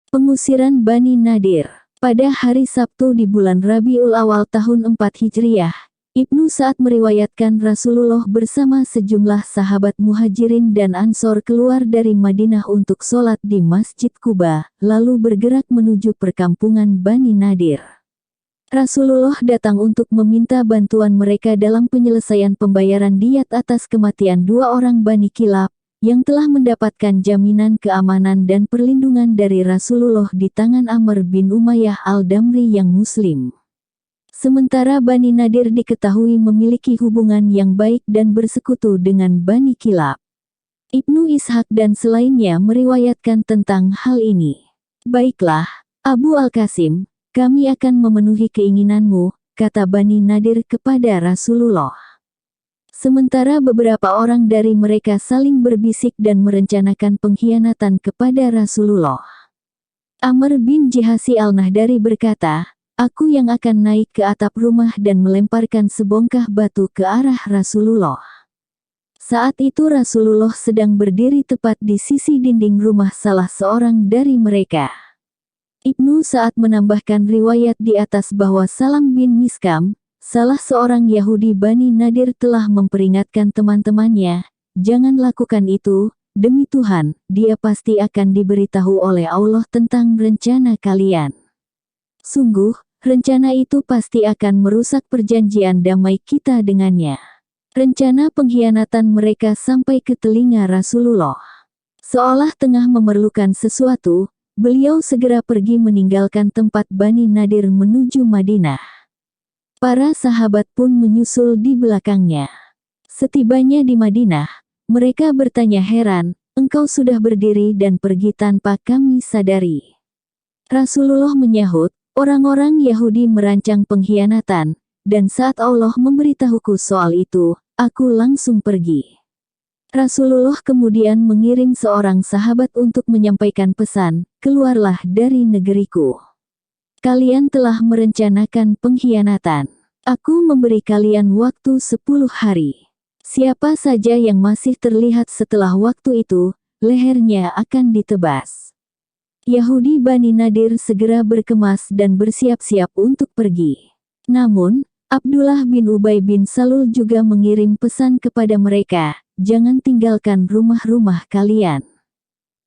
Pengusiran Bani Nadir. Pada hari Sabtu di bulan Rabiul Awal tahun 4 Hijriah, Ibnu Sa'ad meriwayatkan Rasulullah bersama sejumlah sahabat Muhajirin dan Ansor keluar dari Madinah untuk sholat di Masjid Quba, lalu bergerak menuju perkampungan Bani Nadir. Rasulullah datang untuk meminta bantuan mereka dalam penyelesaian pembayaran diyat atas kematian 2 orang Bani Kilab, yang telah mendapatkan jaminan keamanan dan perlindungan dari Rasulullah di tangan Amr bin Umayyah al-Damri yang muslim. Sementara Bani Nadir diketahui memiliki hubungan yang baik dan bersekutu dengan Bani Kilab. Ibnu Ishaq dan selainnya meriwayatkan tentang hal ini. "Baiklah, Abu Al-Qasim, kami akan memenuhi keinginanmu," kata Bani Nadir kepada Rasulullah. Sementara beberapa orang dari mereka saling berbisik dan merencanakan pengkhianatan kepada Rasulullah. Amr bin Jihasi al-Nahdari berkata, "Aku yang akan naik ke atap rumah dan melemparkan sebongkah batu ke arah Rasulullah." Saat itu Rasulullah sedang berdiri tepat di sisi dinding rumah salah seorang dari mereka. Ibnu Sa'ad menambahkan riwayat di atas bahwa Salam bin Miskam, salah seorang Yahudi Bani Nadir, telah memperingatkan teman-temannya, "Jangan lakukan itu, demi Tuhan, dia pasti akan diberitahu oleh Allah tentang rencana kalian. Sungguh, rencana itu pasti akan merusak perjanjian damai kita dengannya." Rencana pengkhianatan mereka sampai ke telinga Rasulullah. Seolah tengah memerlukan sesuatu, beliau segera pergi meninggalkan tempat Bani Nadir menuju Madinah. Para sahabat pun menyusul di belakangnya. Setibanya di Madinah, mereka bertanya heran, "Engkau sudah berdiri dan pergi tanpa kami sadari?" Rasulullah menyahut, "Orang-orang Yahudi merancang pengkhianatan, dan saat Allah memberitahuku soal itu, aku langsung pergi." Rasulullah kemudian mengirim seorang sahabat untuk menyampaikan pesan, "Keluarlah dari negeriku. Kalian telah merencanakan pengkhianatan. Aku memberi kalian waktu 10 hari. Siapa saja yang masih terlihat setelah waktu itu, lehernya akan ditebas." Yahudi Bani Nadir segera berkemas dan bersiap-siap untuk pergi. Namun, Abdullah bin Ubay bin Salul juga mengirim pesan kepada mereka, "Jangan tinggalkan rumah-rumah kalian.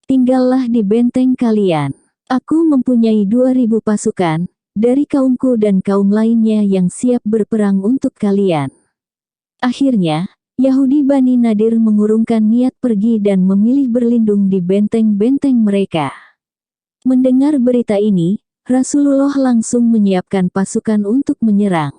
Tinggallah di benteng kalian. Aku mempunyai 2.000 pasukan, dari kaumku dan kaum lainnya yang siap berperang untuk kalian." Akhirnya, Yahudi Bani Nadir mengurungkan niat pergi dan memilih berlindung di benteng-benteng mereka. Mendengar berita ini, Rasulullah langsung menyiapkan pasukan untuk menyerang.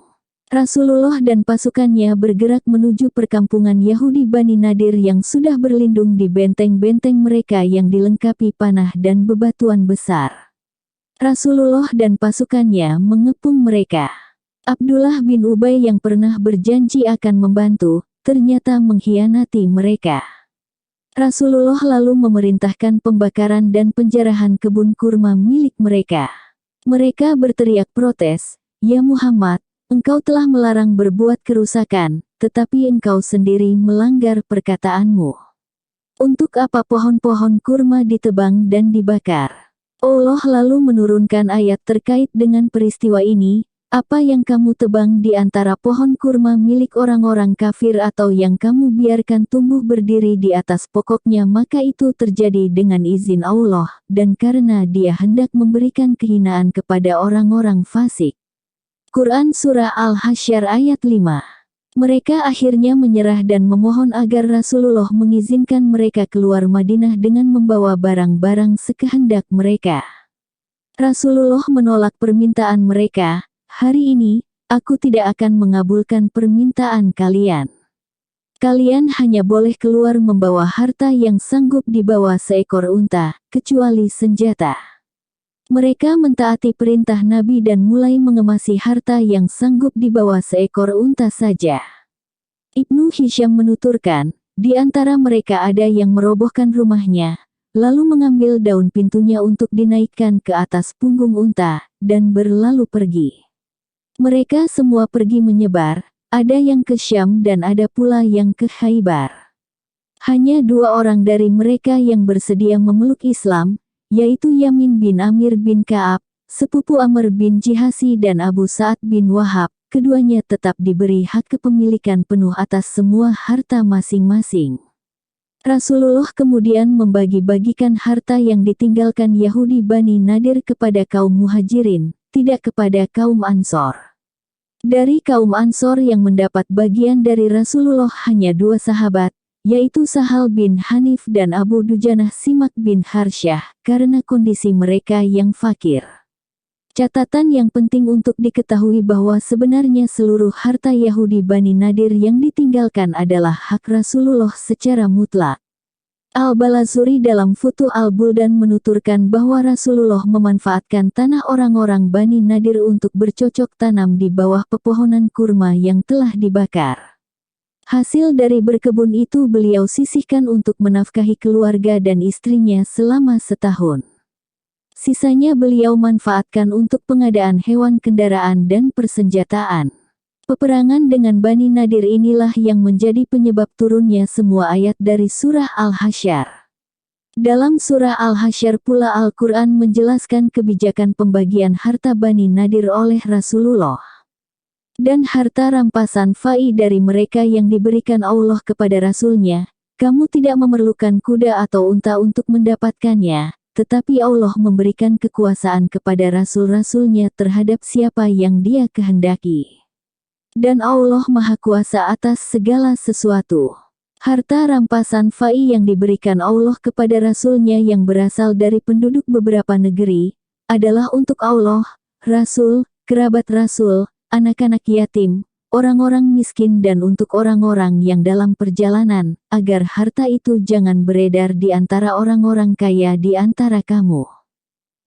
Rasulullah dan pasukannya bergerak menuju perkampungan Yahudi Bani Nadir yang sudah berlindung di benteng-benteng mereka yang dilengkapi panah dan bebatuan besar. Rasulullah dan pasukannya mengepung mereka. Abdullah bin Ubay yang pernah berjanji akan membantu, ternyata mengkhianati mereka. Rasulullah lalu memerintahkan pembakaran dan penjarahan kebun kurma milik mereka. Mereka berteriak protes, "Ya Muhammad, engkau telah melarang berbuat kerusakan, tetapi engkau sendiri melanggar perkataanmu. Untuk apa pohon-pohon kurma ditebang dan dibakar?" Allah lalu menurunkan ayat terkait dengan peristiwa ini, "Apa yang kamu tebang di antara pohon kurma milik orang-orang kafir atau yang kamu biarkan tumbuh berdiri di atas pokoknya, maka itu terjadi dengan izin Allah, dan karena Dia hendak memberikan kehinaan kepada orang-orang fasik." Quran Surah Al-Hasyr ayat 5. Mereka akhirnya menyerah dan memohon agar Rasulullah mengizinkan mereka keluar Madinah dengan membawa barang-barang sekehendak mereka. Rasulullah menolak permintaan mereka, "Hari ini, aku tidak akan mengabulkan permintaan kalian. Kalian hanya boleh keluar membawa harta yang sanggup dibawa seekor unta, kecuali senjata." Mereka mentaati perintah Nabi dan mulai mengemasi harta yang sanggup dibawa seekor unta saja. Ibnu Hisham menuturkan, di antara mereka ada yang merobohkan rumahnya, lalu mengambil daun pintunya untuk dinaikkan ke atas punggung unta, dan berlalu pergi. Mereka semua pergi menyebar, ada yang ke Syam dan ada pula yang ke Khaybar. Hanya 2 orang dari mereka yang bersedia memeluk Islam, yaitu Yamin bin Amir bin Ka'ab, sepupu Amr bin Jihasi dan Abu Sa'ad bin Wahab. Keduanya tetap diberi hak kepemilikan penuh atas semua harta masing-masing. Rasulullah kemudian membagi-bagikan harta yang ditinggalkan Yahudi Bani Nadir kepada kaum Muhajirin, tidak kepada kaum Ansor. Dari kaum Ansor yang mendapat bagian dari Rasulullah hanya 2 sahabat, yaitu Sahal bin Hanif dan Abu Dujanah Simak bin Harsyah, karena kondisi mereka yang fakir. Catatan yang penting untuk diketahui bahwa sebenarnya seluruh harta Yahudi Bani Nadir yang ditinggalkan adalah hak Rasulullah secara mutlak. Al-Balazuri dalam Futu Al-Buldan menuturkan bahwa Rasulullah memanfaatkan tanah orang-orang Bani Nadir untuk bercocok tanam di bawah pepohonan kurma yang telah dibakar. Hasil dari berkebun itu beliau sisihkan untuk menafkahi keluarga dan istrinya selama setahun. Sisanya beliau manfaatkan untuk pengadaan hewan kendaraan dan persenjataan. Peperangan dengan Bani Nadir inilah yang menjadi penyebab turunnya semua ayat dari surah Al-Hasyr. Dalam surah Al-Hasyr pula Al-Quran menjelaskan kebijakan pembagian harta Bani Nadir oleh Rasulullah. Dan harta rampasan fai dari mereka yang diberikan Allah kepada Rasulnya, kamu tidak memerlukan kuda atau unta untuk mendapatkannya. Tetapi Allah memberikan kekuasaan kepada rasul-rasulnya terhadap siapa yang Dia kehendaki. Dan Allah Maha Kuasa atas segala sesuatu. Harta rampasan fai yang diberikan Allah kepada rasulnya yang berasal dari penduduk beberapa negeri, adalah untuk Allah, Rasul, kerabat Rasul, anak-anak yatim, orang-orang miskin dan untuk orang-orang yang dalam perjalanan, agar harta itu jangan beredar di antara orang-orang kaya di antara kamu.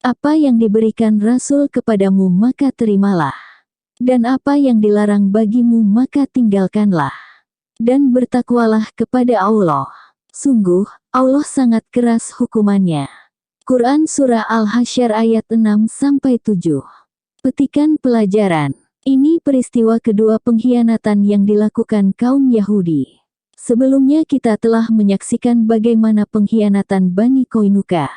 Apa yang diberikan Rasul kepadamu maka terimalah. Dan apa yang dilarang bagimu maka tinggalkanlah. Dan bertakwalah kepada Allah. Sungguh, Allah sangat keras hukumannya. Quran Surah Al-Hasyr ayat 6-7. Petikan pelajaran. Ini peristiwa kedua pengkhianatan yang dilakukan kaum Yahudi. Sebelumnya kita telah menyaksikan bagaimana pengkhianatan Bani Qainuqa.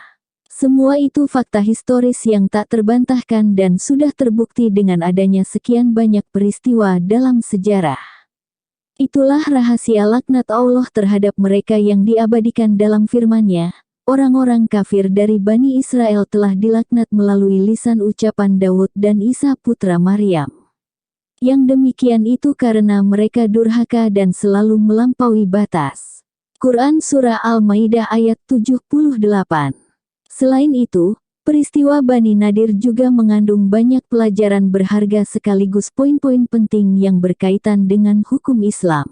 Semua itu fakta historis yang tak terbantahkan dan sudah terbukti dengan adanya sekian banyak peristiwa dalam sejarah. Itulah rahasia laknat Allah terhadap mereka yang diabadikan dalam firman-Nya. Orang-orang kafir dari Bani Israel telah dilaknat melalui lisan ucapan Daud dan Isa putra Maryam. Yang demikian itu karena mereka durhaka dan selalu melampaui batas. Quran Surah Al-Maidah ayat 78. Selain itu, peristiwa Bani Nadir juga mengandung banyak pelajaran berharga sekaligus poin-poin penting yang berkaitan dengan hukum Islam.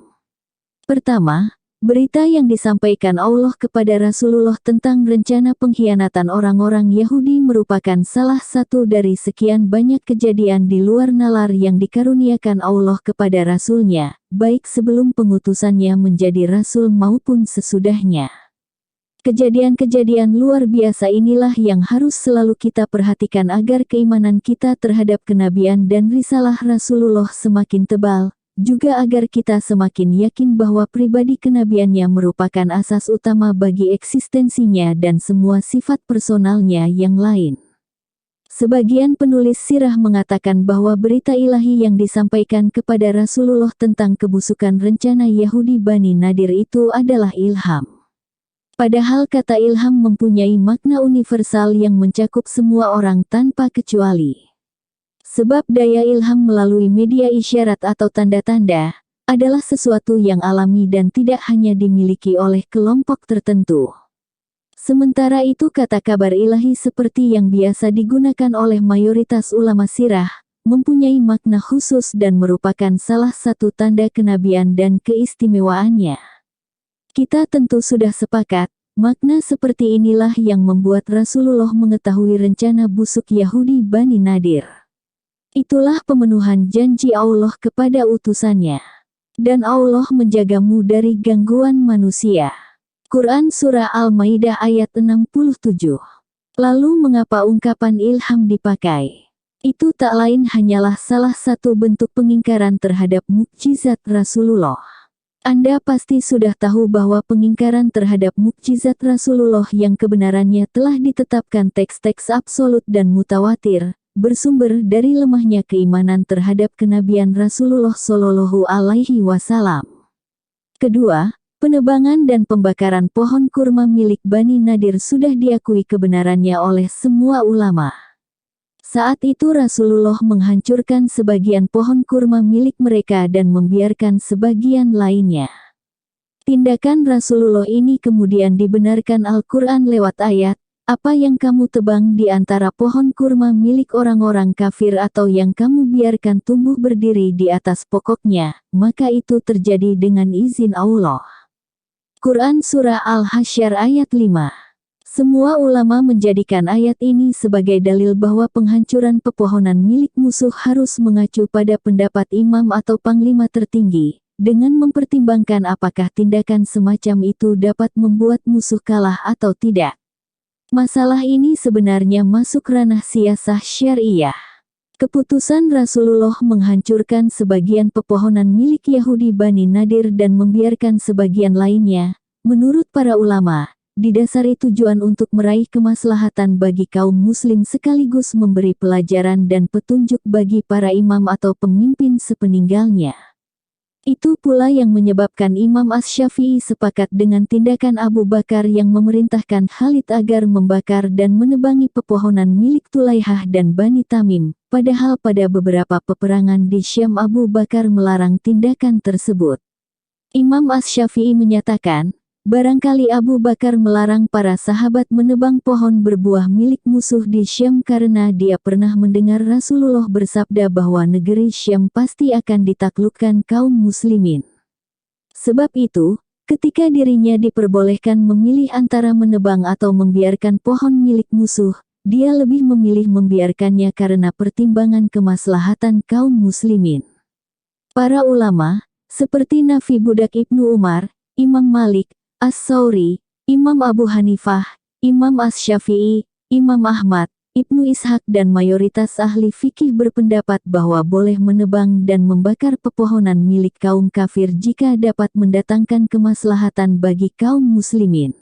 Pertama, berita yang disampaikan Allah kepada Rasulullah tentang rencana pengkhianatan orang-orang Yahudi merupakan salah satu dari sekian banyak kejadian di luar nalar yang dikaruniakan Allah kepada Rasul-Nya, baik sebelum pengutusannya menjadi Rasul maupun sesudahnya. Kejadian-kejadian luar biasa inilah yang harus selalu kita perhatikan agar keimanan kita terhadap kenabian dan risalah Rasulullah semakin tebal. Juga agar kita semakin yakin bahwa pribadi kenabiannya merupakan asas utama bagi eksistensinya dan semua sifat personalnya yang lain. Sebagian penulis sirah mengatakan bahwa berita ilahi yang disampaikan kepada Rasulullah tentang kebusukan rencana Yahudi Bani Nadir itu adalah ilham. Padahal kata ilham mempunyai makna universal yang mencakup semua orang tanpa kecuali. Sebab daya ilham melalui media isyarat atau tanda-tanda, adalah sesuatu yang alami dan tidak hanya dimiliki oleh kelompok tertentu. Sementara itu kata kabar ilahi seperti yang biasa digunakan oleh mayoritas ulama sirah, mempunyai makna khusus dan merupakan salah satu tanda kenabian dan keistimewaannya. Kita tentu sudah sepakat, makna seperti inilah yang membuat Rasulullah mengetahui rencana busuk Yahudi Bani Nadir. Itulah pemenuhan janji Allah kepada utusannya. Dan Allah menjagamu dari gangguan manusia. Quran Surah Al-Maidah ayat 67. Lalu mengapa ungkapan ilham dipakai? Itu tak lain hanyalah salah satu bentuk pengingkaran terhadap mukjizat Rasulullah. Anda pasti sudah tahu bahwa pengingkaran terhadap mukjizat Rasulullah yang kebenarannya telah ditetapkan teks-teks absolut dan mutawatir, bersumber dari lemahnya keimanan terhadap kenabian Rasulullah Shallallahu Alaihi Wasallam. Kedua, penebangan dan pembakaran pohon kurma milik Bani Nadir sudah diakui kebenarannya oleh semua ulama. Saat itu Rasulullah menghancurkan sebagian pohon kurma milik mereka dan membiarkan sebagian lainnya. Tindakan Rasulullah ini kemudian dibenarkan Al-Quran lewat ayat, "Apa yang kamu tebang di antara pohon kurma milik orang-orang kafir atau yang kamu biarkan tumbuh berdiri di atas pokoknya, maka itu terjadi dengan izin Allah." Quran Surah Al-Hasyr ayat 5. Semua ulama menjadikan ayat ini sebagai dalil bahwa penghancuran pepohonan milik musuh harus mengacu pada pendapat imam atau panglima tertinggi, dengan mempertimbangkan apakah tindakan semacam itu dapat membuat musuh kalah atau tidak. Masalah ini sebenarnya masuk ranah siyasah syariah. Keputusan Rasulullah menghancurkan sebagian pepohonan milik Yahudi Bani Nadir dan membiarkan sebagian lainnya, menurut para ulama, didasari tujuan untuk meraih kemaslahatan bagi kaum muslim sekaligus memberi pelajaran dan petunjuk bagi para imam atau pemimpin sepeninggalnya. Itu pula yang menyebabkan Imam Asy-Syafi'i sepakat dengan tindakan Abu Bakar yang memerintahkan Khalid agar membakar dan menebangi pepohonan milik Tulaihah dan Bani Tamim, padahal pada beberapa peperangan di Syam Abu Bakar melarang tindakan tersebut. Imam Asy-Syafi'i menyatakan, barangkali Abu Bakar melarang para sahabat menebang pohon berbuah milik musuh di Syam karena dia pernah mendengar Rasulullah bersabda bahwa negeri Syam pasti akan ditaklukkan kaum muslimin. Sebab itu, ketika dirinya diperbolehkan memilih antara menebang atau membiarkan pohon milik musuh, dia lebih memilih membiarkannya karena pertimbangan kemaslahatan kaum muslimin. Para ulama, seperti Nafi Budak Ibnu Umar, Imam Malik, As-Sauri, Imam Abu Hanifah, Imam Asy-Syafi'i, Imam Ahmad, Ibnu Ishaq dan mayoritas ahli fikih berpendapat bahwa boleh menebang dan membakar pepohonan milik kaum kafir jika dapat mendatangkan kemaslahatan bagi kaum muslimin.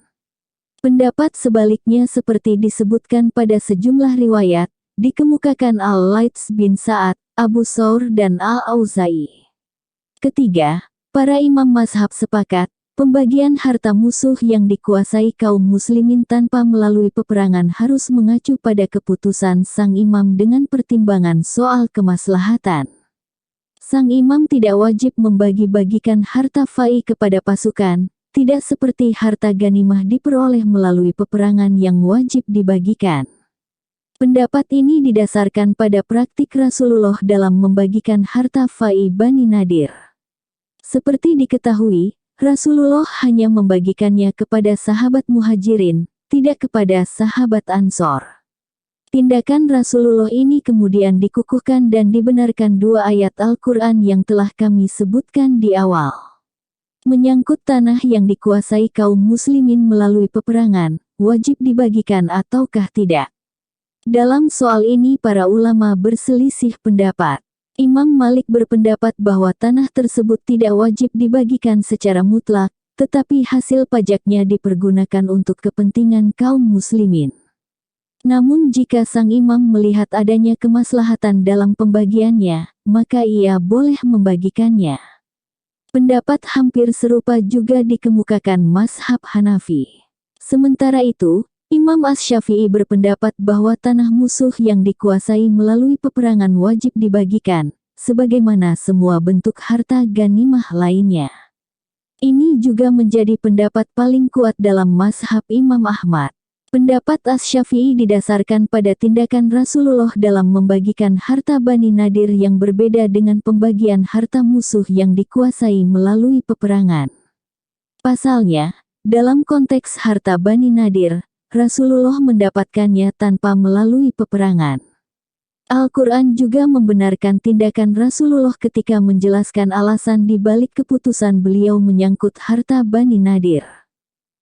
Pendapat sebaliknya seperti disebutkan pada sejumlah riwayat, dikemukakan Al-Laits bin Sa'ad, Abu Thawr dan Al-Auza'i. Ketiga, para imam mazhab sepakat, pembagian harta musuh yang dikuasai kaum muslimin tanpa melalui peperangan harus mengacu pada keputusan sang imam dengan pertimbangan soal kemaslahatan. Sang imam tidak wajib membagi-bagikan harta fai kepada pasukan, tidak seperti harta ganimah diperoleh melalui peperangan yang wajib dibagikan. Pendapat ini didasarkan pada praktik Rasulullah dalam membagikan harta fai Bani Nadir. Seperti diketahui, Rasulullah hanya membagikannya kepada sahabat Muhajirin, tidak kepada sahabat Ansor. Tindakan Rasulullah ini kemudian dikukuhkan dan dibenarkan dua ayat Al-Quran yang telah kami sebutkan di awal. Menyangkut tanah yang dikuasai kaum muslimin melalui peperangan, wajib dibagikan ataukah tidak? Dalam soal ini para ulama berselisih pendapat. Imam Malik berpendapat bahwa tanah tersebut tidak wajib dibagikan secara mutlak, tetapi hasil pajaknya dipergunakan untuk kepentingan kaum muslimin. Namun jika sang imam melihat adanya kemaslahatan dalam pembagiannya, maka ia boleh membagikannya. Pendapat hampir serupa juga dikemukakan mazhab Hanafi. Sementara itu, Imam Asy-Syafi'i berpendapat bahwa tanah musuh yang dikuasai melalui peperangan wajib dibagikan, sebagaimana semua bentuk harta ganimah lainnya. Ini juga menjadi pendapat paling kuat dalam mazhab Imam Ahmad. Pendapat Asy-Syafi'i didasarkan pada tindakan Rasulullah dalam membagikan harta Bani Nadir yang berbeda dengan pembagian harta musuh yang dikuasai melalui peperangan. Pasalnya, dalam konteks harta Bani Nadir, Rasulullah mendapatkannya tanpa melalui peperangan. Al-Quran juga membenarkan tindakan Rasulullah ketika menjelaskan alasan di balik keputusan beliau menyangkut harta Bani Nadir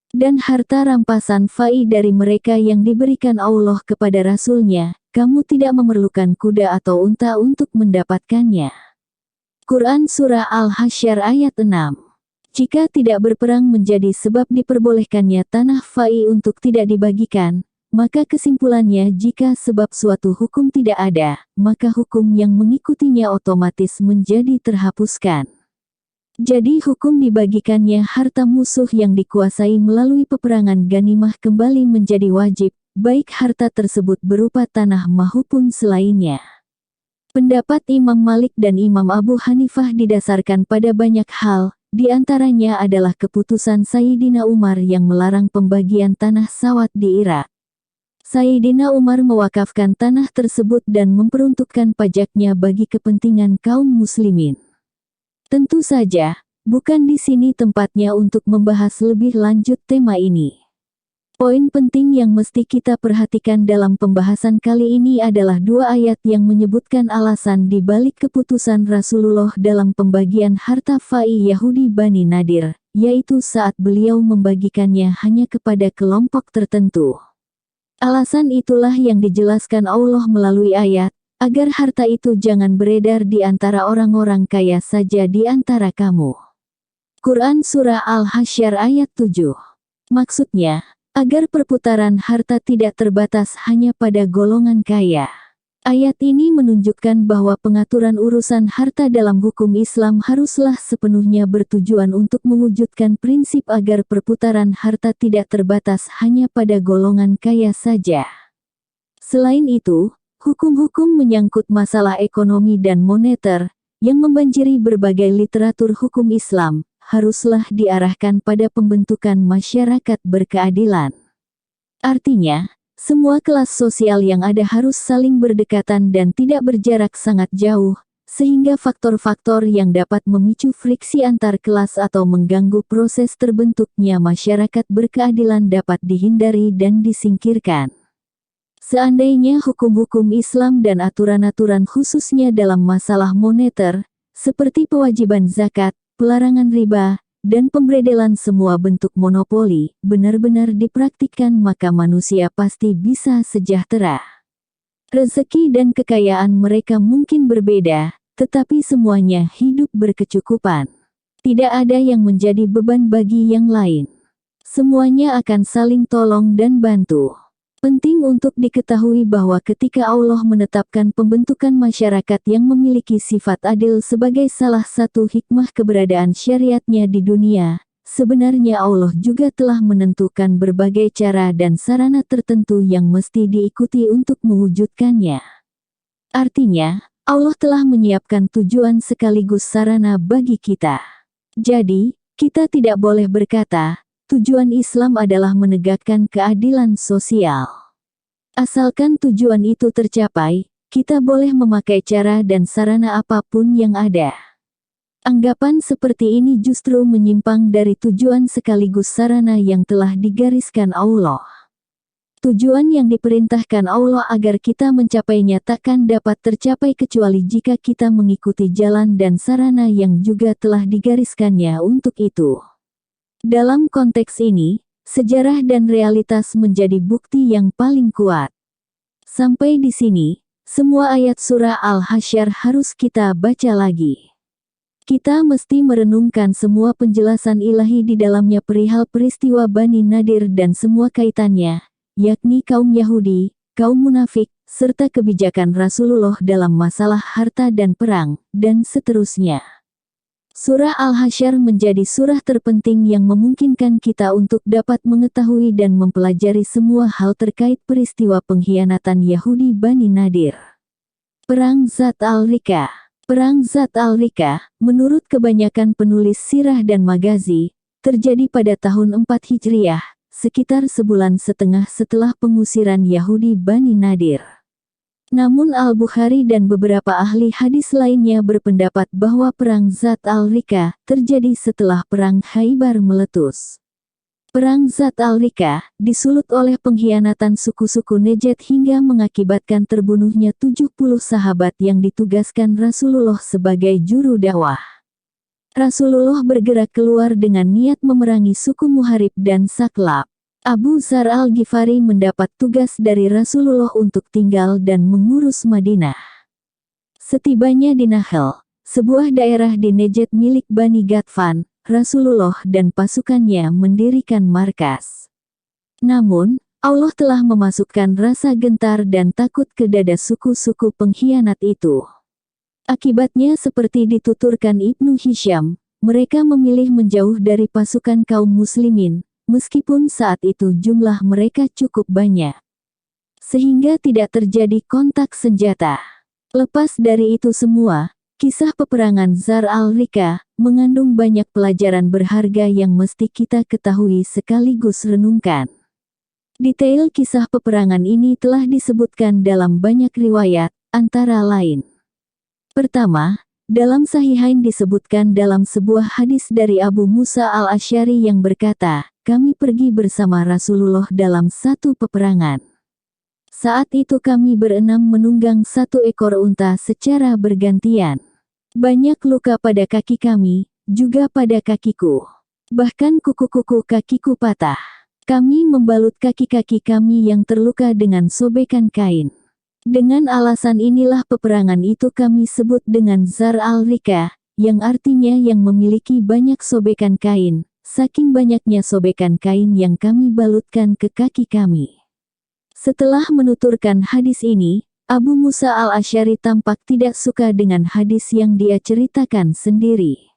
dan harta rampasan fai dari mereka yang diberikan Allah kepada Rasul-Nya. Kamu tidak memerlukan kuda atau unta untuk mendapatkannya. Quran Surah Al-Hasyr ayat 6. Jika tidak berperang menjadi sebab diperbolehkannya tanah fai untuk tidak dibagikan, maka kesimpulannya jika sebab suatu hukum tidak ada, maka hukum yang mengikutinya otomatis menjadi terhapuskan. Jadi hukum dibagikannya harta musuh yang dikuasai melalui peperangan ghanimah kembali menjadi wajib, baik harta tersebut berupa tanah maupun selainnya. Pendapat Imam Malik dan Imam Abu Hanifah didasarkan pada banyak hal, di antaranya adalah keputusan Sayyidina Umar yang melarang pembagian tanah sawat di Irak. Sayyidina Umar mewakafkan tanah tersebut dan memperuntukkan pajaknya bagi kepentingan kaum muslimin. Tentu saja, bukan di sini tempatnya untuk membahas lebih lanjut tema ini. Poin penting yang mesti kita perhatikan dalam pembahasan kali ini adalah dua ayat yang menyebutkan alasan di balik keputusan Rasulullah dalam pembagian harta fai Yahudi Bani Nadir, yaitu saat beliau membagikannya hanya kepada kelompok tertentu. Alasan itulah yang dijelaskan Allah melalui ayat, agar harta itu jangan beredar di antara orang-orang kaya saja di antara kamu. Quran Surah Al-Hasyr ayat 7. Maksudnya, agar perputaran harta tidak terbatas hanya pada golongan kaya. Ayat ini menunjukkan bahwa pengaturan urusan harta dalam hukum Islam haruslah sepenuhnya bertujuan untuk mewujudkan prinsip agar perputaran harta tidak terbatas hanya pada golongan kaya saja. Selain itu, hukum-hukum menyangkut masalah ekonomi dan moneter, yang membanjiri berbagai literatur hukum Islam, haruslah diarahkan pada pembentukan masyarakat berkeadilan. Artinya, semua kelas sosial yang ada harus saling berdekatan dan tidak berjarak sangat jauh, sehingga faktor-faktor yang dapat memicu friksi antar kelas atau mengganggu proses terbentuknya masyarakat berkeadilan dapat dihindari dan disingkirkan. Seandainya hukum-hukum Islam dan aturan-aturan khususnya dalam masalah moneter, seperti kewajiban zakat, pelarangan riba, dan pemberedelan semua bentuk monopoli, benar-benar dipraktikkan maka manusia pasti bisa sejahtera. Rezeki dan kekayaan mereka mungkin berbeda, tetapi semuanya hidup berkecukupan. Tidak ada yang menjadi beban bagi yang lain. Semuanya akan saling tolong dan bantu. Penting untuk diketahui bahwa ketika Allah menetapkan pembentukan masyarakat yang memiliki sifat adil sebagai salah satu hikmah keberadaan syariatnya di dunia, sebenarnya Allah juga telah menentukan berbagai cara dan sarana tertentu yang mesti diikuti untuk mewujudkannya. Artinya, Allah telah menyiapkan tujuan sekaligus sarana bagi kita. Jadi, kita tidak boleh berkata, tujuan Islam adalah menegakkan keadilan sosial. Asalkan tujuan itu tercapai, kita boleh memakai cara dan sarana apapun yang ada. Anggapan seperti ini justru menyimpang dari tujuan sekaligus sarana yang telah digariskan Allah. Tujuan yang diperintahkan Allah agar kita mencapainya takkan dapat tercapai kecuali jika kita mengikuti jalan dan sarana yang juga telah digariskannya untuk itu. Dalam konteks ini, sejarah dan realitas menjadi bukti yang paling kuat. Sampai di sini, semua ayat surah Al-Hasyr harus kita baca lagi. Kita mesti merenungkan semua penjelasan ilahi di dalamnya perihal peristiwa Bani Nadir dan semua kaitannya, yakni kaum Yahudi, kaum munafik, serta kebijakan Rasulullah dalam masalah harta dan perang, dan seterusnya. Surah Al-Hasyr menjadi surah terpenting yang memungkinkan kita untuk dapat mengetahui dan mempelajari semua hal terkait peristiwa pengkhianatan Yahudi Bani Nadir. Perang Zat al-Rika. Perang Zat al-Rika, menurut kebanyakan penulis sirah dan magazi, terjadi pada tahun 4 Hijriah, sekitar sebulan setengah setelah pengusiran Yahudi Bani Nadir. Namun Al-Bukhari dan beberapa ahli hadis lainnya berpendapat bahwa Perang Zat al-Rika terjadi setelah Perang Khaybar meletus. Perang Zat al-Rika disulut oleh pengkhianatan suku-suku Najd hingga mengakibatkan terbunuhnya 70 sahabat yang ditugaskan Rasulullah sebagai juru dakwah. Rasulullah bergerak keluar dengan niat memerangi suku Muharib dan Saklab. Abu Dzar al-Ghifari mendapat tugas dari Rasulullah untuk tinggal dan mengurus Madinah. Setibanya di Nakhel, sebuah daerah di Najd milik Bani Ghatfan, Rasulullah dan pasukannya mendirikan markas. Namun, Allah telah memasukkan rasa gentar dan takut ke dada suku-suku pengkhianat itu. Akibatnya seperti dituturkan Ibnu Hisham, mereka memilih menjauh dari pasukan kaum muslimin, meskipun saat itu jumlah mereka cukup banyak. Sehingga tidak terjadi kontak senjata. Lepas dari itu semua, kisah peperangan Zar al-Rika mengandung banyak pelajaran berharga yang mesti kita ketahui sekaligus renungkan. Detail kisah peperangan ini telah disebutkan dalam banyak riwayat, antara lain. Pertama, dalam Sahihain disebutkan dalam sebuah hadis dari Abu Musa al-Asy'ari yang berkata, kami pergi bersama Rasulullah dalam satu peperangan. Saat itu kami berenam menunggang satu ekor unta secara bergantian. Banyak luka pada kaki kami, juga pada kakiku. Bahkan kuku-kuku kakiku patah. Kami membalut kaki-kaki kami yang terluka dengan sobekan kain. Dengan alasan inilah peperangan itu kami sebut dengan Zar al-Rika, yang artinya yang memiliki banyak sobekan kain, saking banyaknya sobekan kain yang kami balutkan ke kaki kami. Setelah menuturkan hadis ini, Abu Musa al-Asy'ari tampak tidak suka dengan hadis yang dia ceritakan sendiri.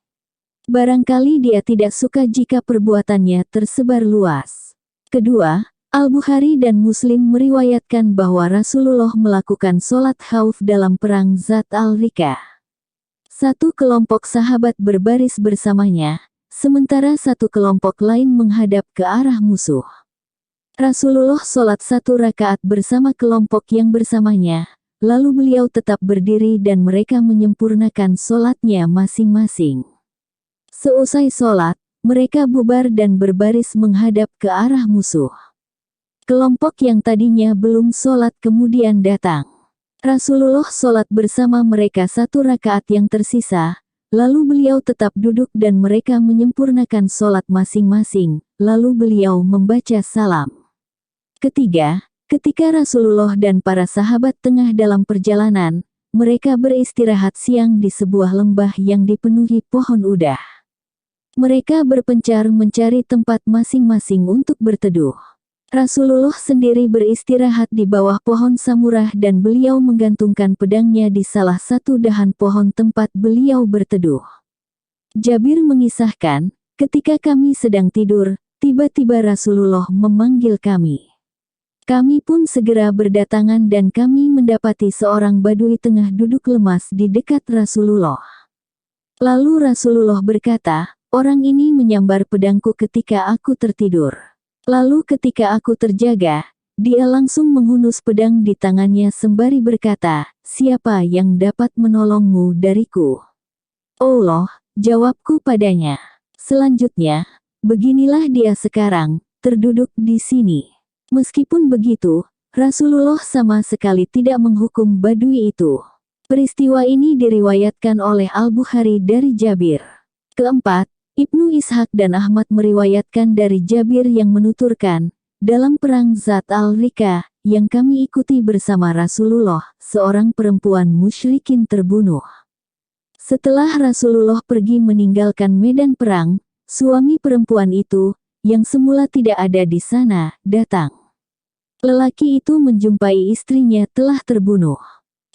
Barangkali dia tidak suka jika perbuatannya tersebar luas. Kedua, Al-Bukhari dan Muslim meriwayatkan bahwa Rasulullah melakukan sholat khauf dalam perang Zat al-Rika. Satu kelompok sahabat berbaris bersamanya, sementara satu kelompok lain menghadap ke arah musuh. Rasulullah sholat 1 rakaat bersama kelompok yang bersamanya, lalu beliau tetap berdiri dan mereka menyempurnakan sholatnya masing-masing. Seusai sholat, mereka bubar dan berbaris menghadap ke arah musuh. Kelompok yang tadinya belum sholat kemudian datang. Rasulullah sholat bersama mereka 1 rakaat yang tersisa, lalu beliau tetap duduk dan mereka menyempurnakan sholat masing-masing, lalu beliau membaca salam. Ketiga, ketika Rasulullah dan para sahabat tengah dalam perjalanan, mereka beristirahat siang di sebuah lembah yang dipenuhi pohon udah. Mereka berpencar mencari tempat masing-masing untuk berteduh. Rasulullah sendiri beristirahat di bawah pohon samurah dan beliau menggantungkan pedangnya di salah satu dahan pohon tempat beliau berteduh. Jabir mengisahkan, ketika kami sedang tidur, tiba-tiba Rasulullah memanggil kami. Kami pun segera berdatangan dan kami mendapati seorang badui tengah duduk lemas di dekat Rasulullah. Lalu Rasulullah berkata, orang ini menyambar pedangku ketika aku tertidur. Lalu ketika aku terjaga, dia langsung menghunus pedang di tangannya sembari berkata, siapa yang dapat menolongmu dariku? Allah, jawabku padanya. Selanjutnya, beginilah dia sekarang, terduduk di sini. Meskipun begitu, Rasulullah sama sekali tidak menghukum badui itu. Peristiwa ini diriwayatkan oleh Al-Bukhari dari Jabir. Keempat, Ibnu Ishaq dan Ahmad meriwayatkan dari Jabir yang menuturkan, dalam perang Zat al-Rika, yang kami ikuti bersama Rasulullah, seorang perempuan musyrikin terbunuh. Setelah Rasulullah pergi meninggalkan medan perang, suami perempuan itu, yang semula tidak ada di sana, datang. Lelaki itu menjumpai istrinya telah terbunuh.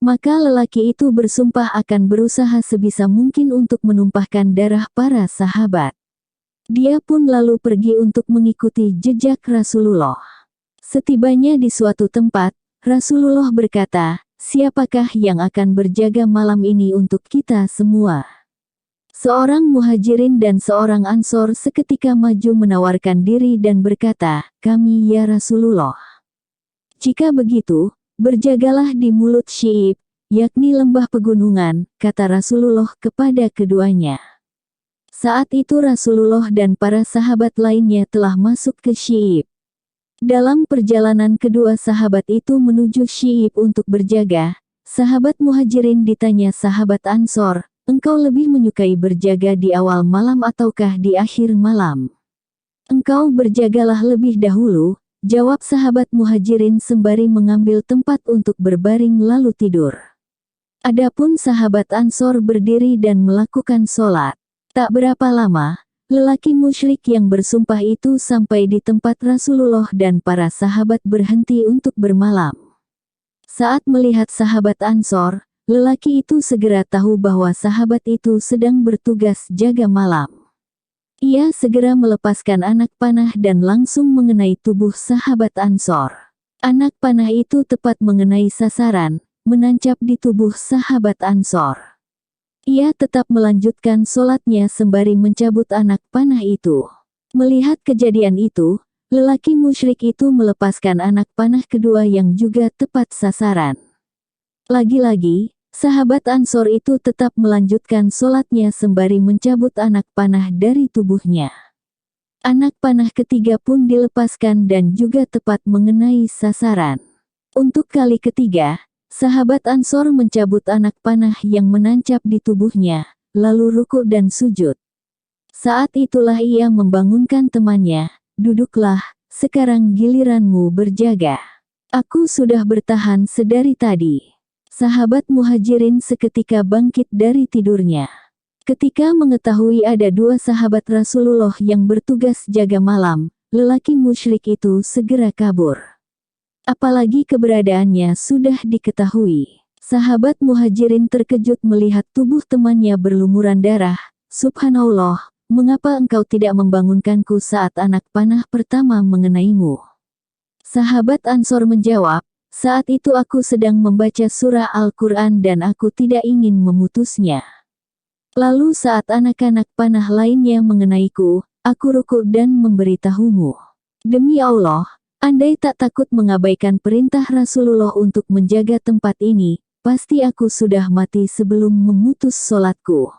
Maka lelaki itu bersumpah akan berusaha sebisa mungkin untuk menumpahkan darah para sahabat. Dia pun lalu pergi untuk mengikuti jejak Rasulullah. Setibanya di suatu tempat, Rasulullah berkata, siapakah yang akan berjaga malam ini untuk kita semua? Seorang muhajirin dan seorang ansor seketika maju menawarkan diri dan berkata, kami ya Rasulullah. Jika begitu, berjagalah di mulut Syi'ib, yakni lembah pegunungan, kata Rasulullah kepada keduanya. Saat itu Rasulullah dan para sahabat lainnya telah masuk ke Syi'ib. Dalam perjalanan kedua sahabat itu menuju Syi'ib untuk berjaga, sahabat muhajirin ditanya sahabat ansor, engkau lebih menyukai berjaga di awal malam ataukah di akhir malam? Engkau berjagalah lebih dahulu, jawab sahabat muhajirin sembari mengambil tempat untuk berbaring lalu tidur. Adapun sahabat ansor berdiri dan melakukan sholat. Tak berapa lama, Lelaki musyrik yang bersumpah itu sampai di tempat Rasulullah dan para sahabat berhenti untuk bermalam. Saat melihat sahabat Ansor, lelaki itu segera tahu bahwa sahabat itu sedang bertugas jaga malam. Ia segera melepaskan anak panah dan langsung mengenai tubuh sahabat Ansor. Anak panah itu tepat mengenai sasaran, menancap di tubuh sahabat Ansor. Ia tetap melanjutkan sholatnya sembari mencabut anak panah itu. Melihat kejadian itu, lelaki musyrik itu melepaskan anak panah kedua yang juga tepat sasaran. Lagi-lagi, sahabat Ansor itu tetap melanjutkan sholatnya sembari mencabut anak panah dari tubuhnya. Anak panah ketiga pun dilepaskan dan juga tepat mengenai sasaran. Untuk kali ketiga, sahabat Ansor mencabut anak panah yang menancap di tubuhnya, lalu ruku dan sujud. Saat itulah ia membangunkan temannya, "Duduklah, sekarang giliranmu berjaga. Aku sudah bertahan sedari tadi." Sahabat Muhajirin seketika bangkit dari tidurnya. Ketika mengetahui ada dua sahabat Rasulullah yang bertugas jaga malam, lelaki musyrik itu segera kabur. Apalagi keberadaannya sudah diketahui. Sahabat Muhajirin terkejut melihat tubuh temannya berlumuran darah. "Subhanallah, mengapa engkau tidak membangunkanku saat anak panah pertama mengenaimu?" Sahabat Ansor menjawab, "Saat itu aku sedang membaca surah Al-Quran dan aku tidak ingin memutusnya. Lalu saat anak-anak panah lainnya mengenaiku, aku ruku dan memberitahumu. Demi Allah, andai tak takut mengabaikan perintah Rasulullah untuk menjaga tempat ini, pasti aku sudah mati sebelum memutus sholatku."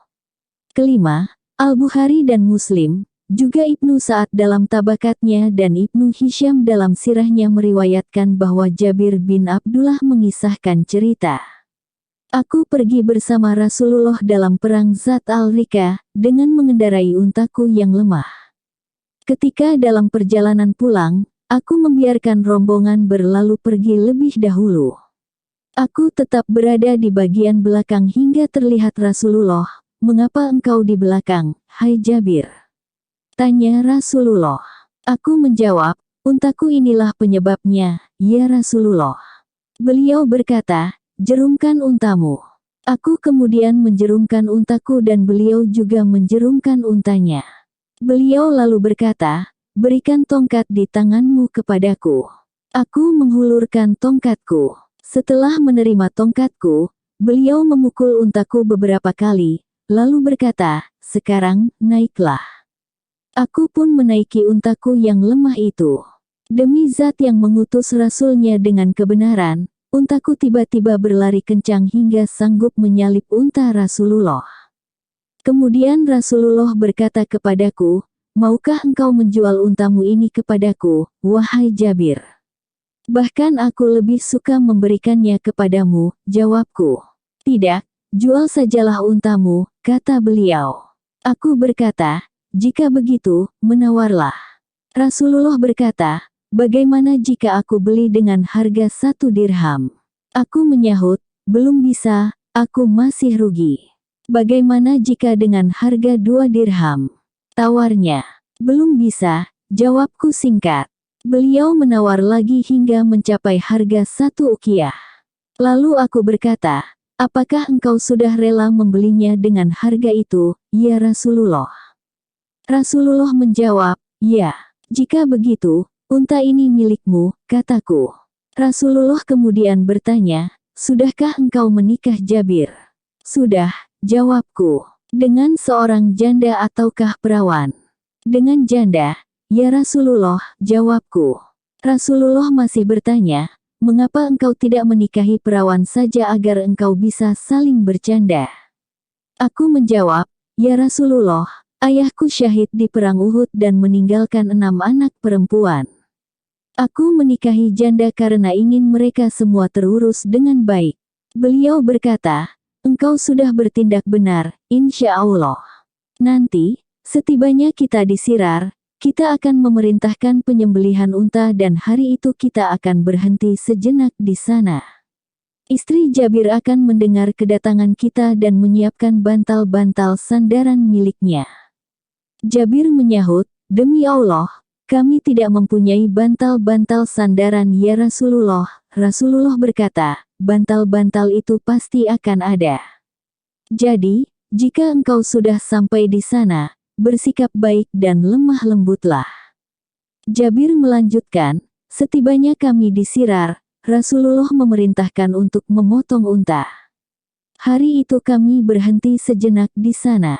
Kelima, Al-Bukhari dan Muslim, juga Ibnu Sa'ad dalam tabakatnya dan Ibnu Hisham dalam sirahnya meriwayatkan bahwa Jabir bin Abdullah mengisahkan cerita. "Aku pergi bersama Rasulullah dalam perang Zat al-Rika, dengan mengendarai untaku yang lemah. Ketika dalam perjalanan pulang, aku membiarkan rombongan berlalu pergi lebih dahulu. Aku tetap berada di bagian belakang hingga terlihat Rasulullah. 'Mengapa engkau di belakang, hai Jabir?' tanya Rasulullah. Aku menjawab, 'Untaku inilah penyebabnya, ya Rasulullah.' Beliau berkata, 'Jerungkan untamu.' Aku kemudian menjerungkan untaku dan beliau juga menjerungkan untanya. Beliau lalu berkata, 'Berikan tongkat di tanganmu kepadaku.' Aku menghulurkan tongkatku. Setelah menerima tongkatku, beliau memukul untaku beberapa kali, lalu berkata, 'Sekarang, naiklah.' Aku pun menaiki untaku yang lemah itu. Demi Zat yang mengutus Rasulnya dengan kebenaran, untaku tiba-tiba berlari kencang hingga sanggup menyalip unta Rasulullah. Kemudian Rasulullah berkata kepadaku, 'Maukah engkau menjual untamu ini kepadaku, wahai Jabir?' 'Bahkan aku lebih suka memberikannya kepadamu,' jawabku. 'Tidak, jual sajalah untamu,' kata beliau. Aku berkata, 'Jika begitu, menawarlah.' Rasulullah berkata, 'Bagaimana jika aku beli dengan harga 1 dirham?' Aku menyahut, 'Belum bisa, aku masih rugi.' 'Bagaimana jika dengan harga 2 dirham?' tawarnya. 'Belum bisa,' jawabku singkat. Beliau menawar lagi hingga mencapai harga 1 uqiyah. Lalu aku berkata, 'Apakah engkau sudah rela membelinya dengan harga itu, ya Rasulullah?' Rasulullah menjawab, 'Ya. Jika begitu, unta ini milikmu,' kataku. Rasulullah kemudian bertanya, 'Sudahkah engkau menikah Jabir?' 'Sudah,' jawabku. 'Dengan seorang janda ataukah perawan?' 'Dengan janda, ya Rasulullah,' jawabku. Rasulullah masih bertanya, 'Mengapa engkau tidak menikahi perawan saja agar engkau bisa saling bercanda?' Aku menjawab, 'Ya Rasulullah, ayahku syahid di perang Uhud dan meninggalkan 6 anak perempuan. Aku menikahi janda karena ingin mereka semua terurus dengan baik.' Beliau berkata, 'Engkau sudah bertindak benar, insya Allah. Nanti, setibanya kita di Sirar, kita akan memerintahkan penyembelihan unta dan hari itu kita akan berhenti sejenak di sana. Istri Jabir akan mendengar kedatangan kita dan menyiapkan bantal-bantal sandaran miliknya. Jabir menyahut, "Demi Allah, kami tidak mempunyai bantal-bantal sandaran ya Rasulullah." Rasulullah berkata, "Bantal-bantal itu pasti akan ada. Jadi, jika engkau sudah sampai di sana, bersikap baik dan lemah lembutlah." Jabir melanjutkan, "Setibanya kami di Sirar, Rasulullah memerintahkan untuk memotong unta. Hari itu kami berhenti sejenak di sana.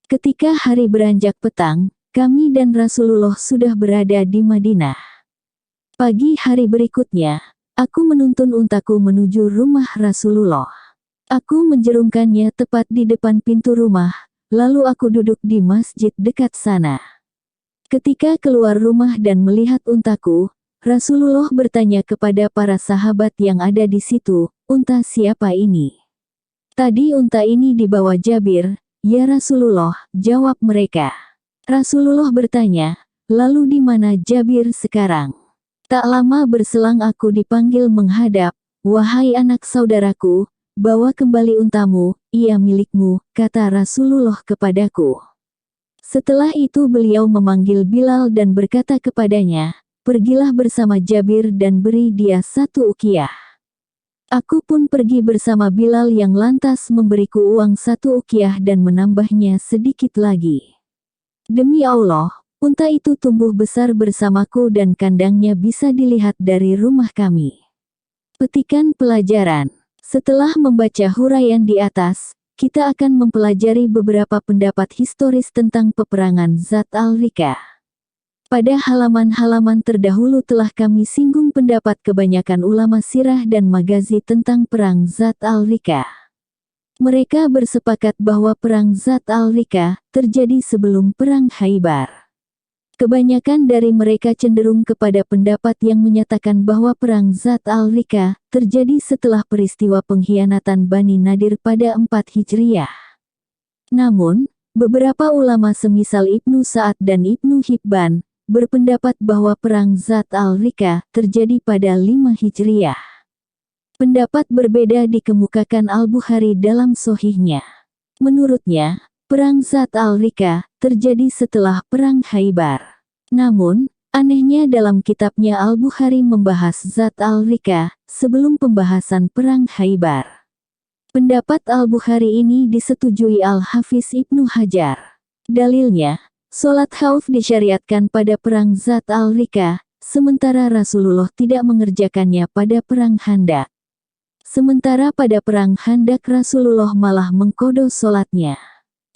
Ketika hari beranjak petang, kami dan Rasulullah sudah berada di Madinah. Pagi hari berikutnya, aku menuntun untaku menuju rumah Rasulullah. Aku menjerungkannya tepat di depan pintu rumah, lalu aku duduk di masjid dekat sana. Ketika keluar rumah dan melihat untaku, Rasulullah bertanya kepada para sahabat yang ada di situ, 'Unta siapa ini?' 'Tadi unta ini dibawa Jabir, ya Rasulullah,' jawab mereka. Rasulullah bertanya, 'Lalu di mana Jabir sekarang?' Tak lama berselang aku dipanggil menghadap, 'Wahai anak saudaraku, bawa kembali untamu, ia milikmu,' kata Rasulullah kepadaku. Setelah itu beliau memanggil Bilal dan berkata kepadanya, 'Pergilah bersama Jabir dan beri dia 1 uqiyah.' Aku pun pergi bersama Bilal yang lantas memberiku uang 1 uqiyah dan menambahnya sedikit lagi. Demi Allah, unta itu tumbuh besar bersamaku dan kandangnya bisa dilihat dari rumah kami." Petikan pelajaran. Setelah membaca huraian di atas, kita akan mempelajari beberapa pendapat historis tentang peperangan Zat al-Rika. Pada halaman-halaman terdahulu telah kami singgung pendapat kebanyakan ulama sirah dan magazi tentang perang Zat al-Rika. Mereka bersepakat bahwa perang Zat al-Rika terjadi sebelum perang Khaybar. Kebanyakan dari mereka cenderung kepada pendapat yang menyatakan bahwa perang Zat al-Rika terjadi setelah peristiwa pengkhianatan Bani Nadir pada 4 Hijriah. Namun, beberapa ulama semisal Ibnu Sa'ad dan Ibnu Hibban berpendapat bahwa perang Zat al-Rika terjadi pada 5 Hijriah. Pendapat berbeda dikemukakan Al-Bukhari dalam Sahihnya. Menurutnya, perang Zat al-Rika terjadi setelah perang Khaybar. Namun, anehnya dalam kitabnya Al-Bukhari membahas Zat al-Rika sebelum pembahasan perang Khaybar. Pendapat Al-Bukhari ini disetujui Al-Hafiz Ibnu Hajar. Dalilnya, sholat khauf disyariatkan pada perang Zat al-Rika, sementara Rasulullah tidak mengerjakannya pada perang Khandaq. Sementara pada perang Khandaq Rasulullah malah mengqadha sholatnya.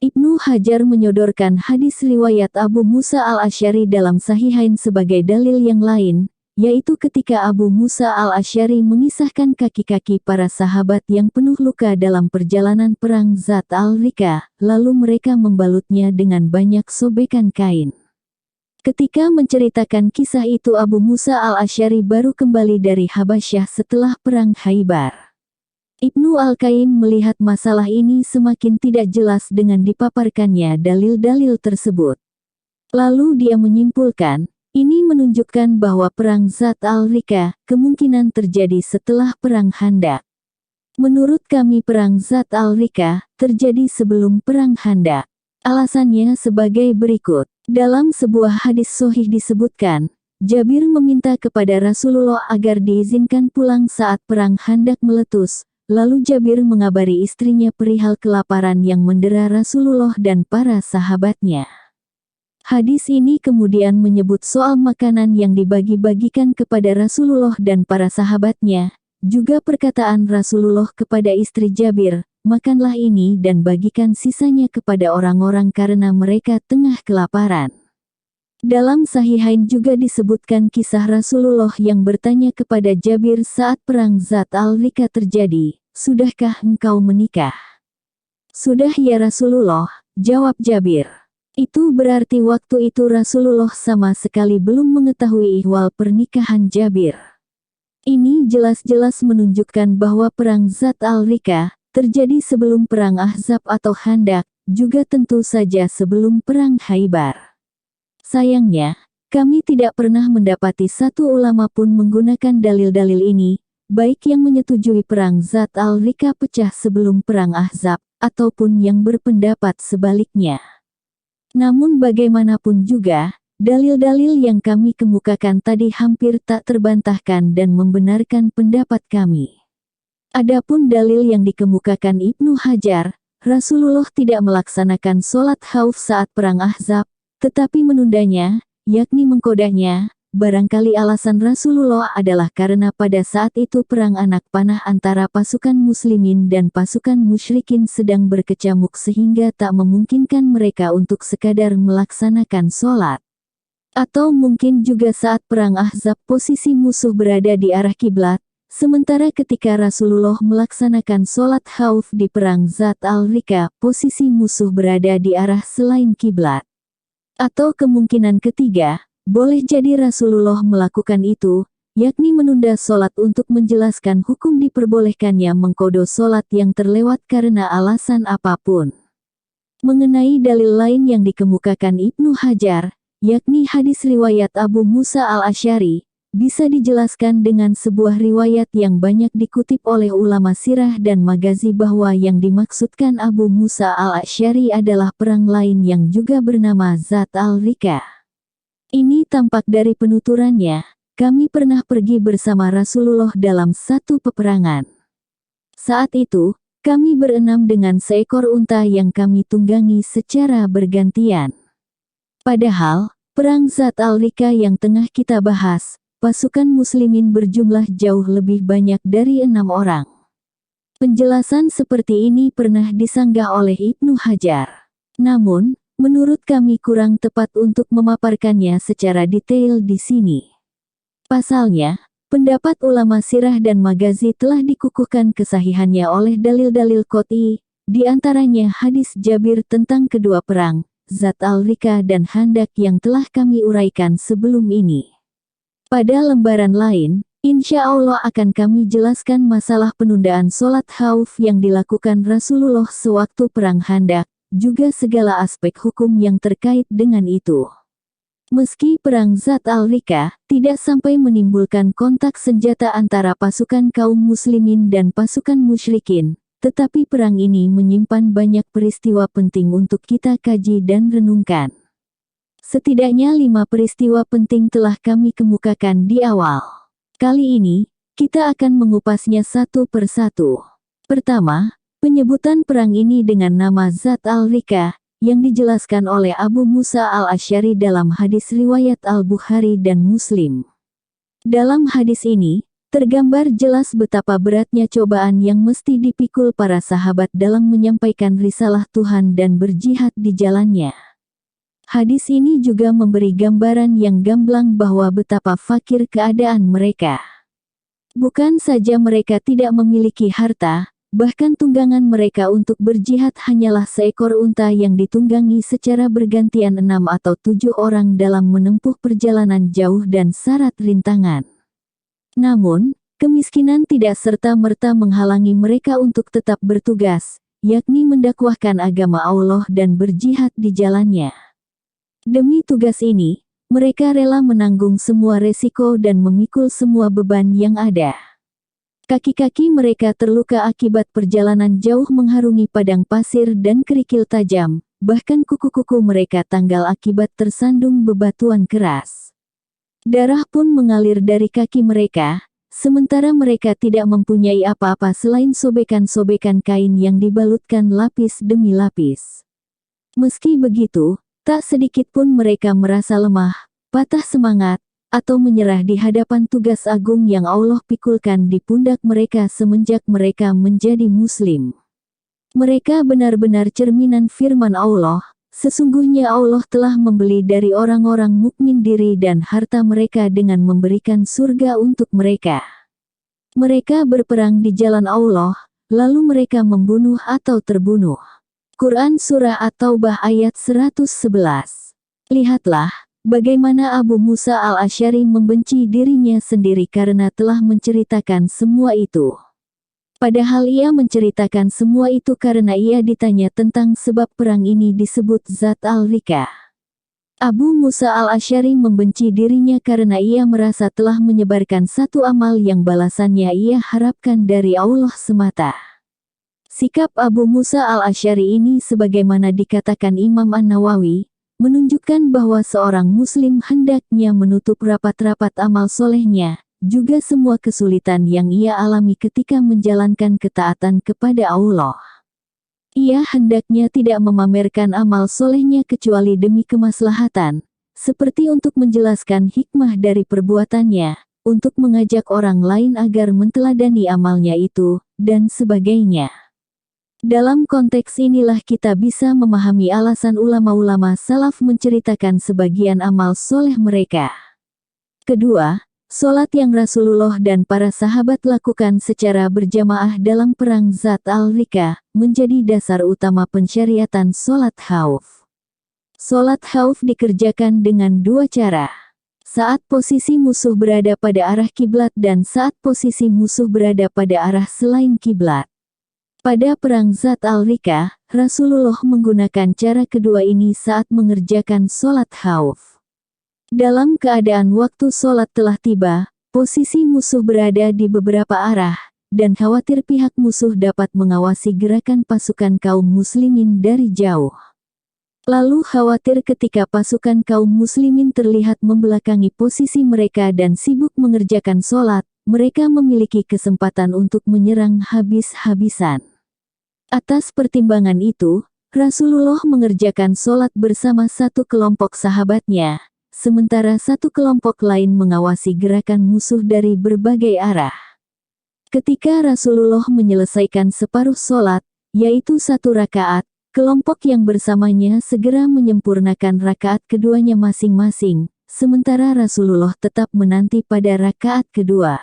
Ibnu Hajar menyodorkan hadis riwayat Abu Musa al-Asy'ari dalam Sahihain sebagai dalil yang lain, yaitu ketika Abu Musa al-Asy'ari mengisahkan kaki-kaki para sahabat yang penuh luka dalam perjalanan perang Zat al-Rika, lalu mereka membalutnya dengan banyak sobekan kain. Ketika menceritakan kisah itu Abu Musa al-Asy'ari baru kembali dari Habasyah setelah perang Khaybar. Ibnu Al-Qayyim melihat masalah ini semakin tidak jelas dengan dipaparkannya dalil-dalil tersebut. Lalu dia menyimpulkan, ini menunjukkan bahwa perang Zat al-Rika kemungkinan terjadi setelah perang Khandaq. Menurut kami perang Zat al-Rika terjadi sebelum perang Khandaq. Alasannya sebagai berikut. Dalam sebuah hadis sahih disebutkan, Jabir meminta kepada Rasulullah agar diizinkan pulang saat perang Khandaq meletus. Lalu Jabir mengabari istrinya perihal kelaparan yang mendera Rasulullah dan para sahabatnya. Hadis ini kemudian menyebut soal makanan yang dibagi-bagikan kepada Rasulullah dan para sahabatnya, juga perkataan Rasulullah kepada istri Jabir, "Makanlah ini dan bagikan sisanya kepada orang-orang karena mereka tengah kelaparan." Dalam Sahihain juga disebutkan kisah Rasulullah yang bertanya kepada Jabir saat perang Zat al-Rika terjadi, "Sudahkah engkau menikah?" "Sudah ya Rasulullah," jawab Jabir. Itu berarti waktu itu Rasulullah sama sekali belum mengetahui ihwal pernikahan Jabir. Ini jelas-jelas menunjukkan bahwa perang Zat al-Rika terjadi sebelum perang Ahzab atau Khandaq, juga tentu saja sebelum perang Khaybar. Sayangnya, kami tidak pernah mendapati satu ulama pun menggunakan dalil-dalil ini, baik yang menyetujui perang Zat al-Rika pecah sebelum perang Ahzab, ataupun yang berpendapat sebaliknya. Namun bagaimanapun juga, dalil-dalil yang kami kemukakan tadi hampir tak terbantahkan dan membenarkan pendapat kami. Adapun dalil yang dikemukakan Ibnu Hajar, Rasulullah tidak melaksanakan sholat khauf saat perang Ahzab, tetapi menundanya, yakni mengkodahnya. Barangkali alasan Rasulullah adalah karena pada saat itu perang anak panah antara pasukan muslimin dan pasukan musyrikin sedang berkecamuk sehingga tak memungkinkan mereka untuk sekadar melaksanakan sholat. Atau mungkin juga saat perang Ahzab posisi musuh berada di arah kiblat, sementara ketika Rasulullah melaksanakan sholat khauf di perang Zat al-Rika, posisi musuh berada di arah selain kiblat. Atau kemungkinan ketiga, boleh jadi Rasulullah melakukan itu, yakni menunda sholat untuk menjelaskan hukum diperbolehkannya mengqadha sholat yang terlewat karena alasan apapun. Mengenai dalil lain yang dikemukakan Ibnu Hajar, yakni hadis riwayat Abu Musa al-Asy'ari, bisa dijelaskan dengan sebuah riwayat yang banyak dikutip oleh ulama sirah dan magazi bahwa yang dimaksudkan Abu Musa al-Asy'ari adalah perang lain yang juga bernama Zat al-Rika. Ini tampak dari penuturannya, kami pernah pergi bersama Rasulullah dalam satu peperangan. Saat itu, kami berenam dengan seekor unta yang kami tunggangi secara bergantian. Padahal, perang Zat al-Rika yang tengah kita bahas, pasukan muslimin berjumlah jauh lebih banyak dari 6 orang. Penjelasan seperti ini pernah disanggah oleh Ibnu Hajar. Namun, menurut kami kurang tepat untuk memaparkannya secara detail di sini. Pasalnya, pendapat ulama sirah dan magazi telah dikukuhkan kesahihannya oleh dalil-dalil qot'i, di antaranya hadis Jabir tentang kedua perang, Zat al-Rika dan Khandak yang telah kami uraikan sebelum ini. Pada lembaran lain, insya Allah akan kami jelaskan masalah penundaan sholat khauf yang dilakukan Rasulullah sewaktu perang Khandak, juga segala aspek hukum yang terkait dengan itu. Meski perang Zat al-Rika tidak sampai menimbulkan kontak senjata antara pasukan kaum muslimin dan pasukan musyrikin, tetapi perang ini menyimpan banyak peristiwa penting untuk kita kaji dan renungkan. Setidaknya 5 peristiwa penting telah kami kemukakan di awal. Kali ini, kita akan mengupasnya satu persatu. Pertama, penyebutan perang ini dengan nama Zat al-Rika, yang dijelaskan oleh Abu Musa al-Asy'ari dalam hadis riwayat Al-Bukhari dan Muslim. Dalam hadis ini, tergambar jelas betapa beratnya cobaan yang mesti dipikul para sahabat dalam menyampaikan risalah Tuhan dan berjihad di jalannya. Hadis ini juga memberi gambaran yang gamblang bahwa betapa fakir keadaan mereka. Bukan saja mereka tidak memiliki harta, bahkan tunggangan mereka untuk berjihad hanyalah seekor unta yang ditunggangi secara bergantian 6 atau 7 orang dalam menempuh perjalanan jauh dan syarat rintangan. Namun, kemiskinan tidak serta-merta menghalangi mereka untuk tetap bertugas, yakni mendakwahkan agama Allah dan berjihad di jalannya. Demi tugas ini, mereka rela menanggung semua resiko dan memikul semua beban yang ada. Kaki-kaki mereka terluka akibat perjalanan jauh mengharungi padang pasir dan kerikil tajam, bahkan kuku-kuku mereka tanggal akibat tersandung bebatuan keras. Darah pun mengalir dari kaki mereka, sementara mereka tidak mempunyai apa-apa selain sobekan-sobekan kain yang dibalutkan lapis demi lapis. Meski begitu, tak sedikit pun mereka merasa lemah, patah semangat, atau menyerah di hadapan tugas agung yang Allah pikulkan di pundak mereka semenjak mereka menjadi muslim. Mereka benar-benar cerminan firman Allah, sesungguhnya Allah telah membeli dari orang-orang mukmin diri dan harta mereka dengan memberikan surga untuk mereka. Mereka berperang di jalan Allah, lalu mereka membunuh atau terbunuh. Quran Surah At-Taubah ayat 111. Lihatlah, bagaimana Abu Musa al-Asy'ari membenci dirinya sendiri karena telah menceritakan semua itu. Padahal ia menceritakan semua itu karena ia ditanya tentang sebab perang ini disebut Zat al-Rika. Abu Musa al-Asy'ari membenci dirinya karena ia merasa telah menyebarkan satu amal yang balasannya ia harapkan dari Allah semata. Sikap Abu Musa al-Asy'ari ini sebagaimana dikatakan Imam An-Nawawi, menunjukkan bahwa seorang muslim hendaknya menutup rapat-rapat amal solehnya, juga semua kesulitan yang ia alami ketika menjalankan ketaatan kepada Allah. Ia hendaknya tidak memamerkan amal solehnya kecuali demi kemaslahatan, seperti untuk menjelaskan hikmah dari perbuatannya, untuk mengajak orang lain agar menteladani amalnya itu, dan sebagainya. Dalam konteks inilah kita bisa memahami alasan ulama-ulama salaf menceritakan sebagian amal soleh mereka. Kedua, sholat yang Rasulullah dan para sahabat lakukan secara berjamaah dalam perang Zat al-Rika, menjadi dasar utama pensyariatan sholat khauf. Sholat khauf dikerjakan dengan dua cara. Saat posisi musuh berada pada arah kiblat dan saat posisi musuh berada pada arah selain kiblat. Pada perang Zat al-Rika, Rasulullah menggunakan cara kedua ini saat mengerjakan sholat khauf. Dalam keadaan waktu sholat telah tiba, posisi musuh berada di beberapa arah, dan khawatir pihak musuh dapat mengawasi gerakan pasukan kaum muslimin dari jauh. Lalu khawatir ketika pasukan kaum muslimin terlihat membelakangi posisi mereka dan sibuk mengerjakan sholat, mereka memiliki kesempatan untuk menyerang habis-habisan. Atas pertimbangan itu, Rasulullah mengerjakan sholat bersama satu kelompok sahabatnya, sementara satu kelompok lain mengawasi gerakan musuh dari berbagai arah. Ketika Rasulullah menyelesaikan separuh sholat, yaitu 1 rakaat, kelompok yang bersamanya segera menyempurnakan rakaat keduanya masing-masing, sementara Rasulullah tetap menanti pada rakaat kedua.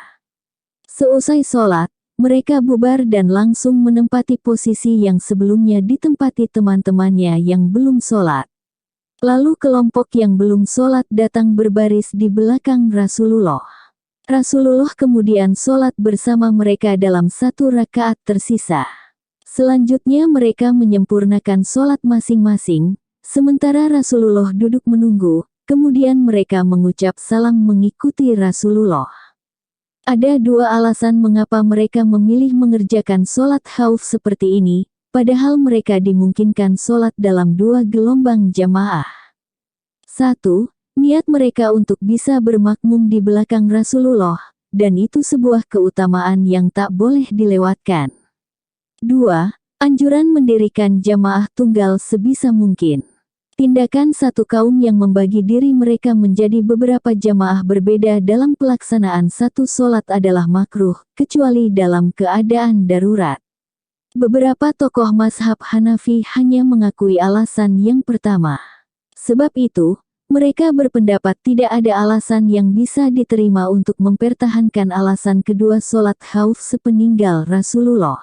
Seusai sholat, mereka bubar dan langsung menempati posisi yang sebelumnya ditempati teman-temannya yang belum sholat. Lalu kelompok yang belum sholat datang berbaris di belakang Rasulullah. Rasulullah kemudian sholat bersama mereka dalam 1 rakaat tersisa. Selanjutnya mereka menyempurnakan sholat masing-masing, sementara Rasulullah duduk menunggu, kemudian mereka mengucap salam mengikuti Rasulullah. Ada 2 alasan mengapa mereka memilih mengerjakan sholat khauf seperti ini, padahal mereka dimungkinkan sholat dalam 2 gelombang jamaah. 1. Niat mereka untuk bisa bermakmum di belakang Rasulullah, dan itu sebuah keutamaan yang tak boleh dilewatkan. 2. Anjuran mendirikan jamaah tunggal sebisa mungkin. Tindakan satu kaum yang membagi diri mereka menjadi beberapa jamaah berbeda dalam pelaksanaan satu sholat adalah makruh, kecuali dalam keadaan darurat. Beberapa tokoh mazhab Hanafi hanya mengakui alasan yang pertama. Sebab itu, mereka berpendapat tidak ada alasan yang bisa diterima untuk mempertahankan alasan kedua sholat khauf sepeninggal Rasulullah.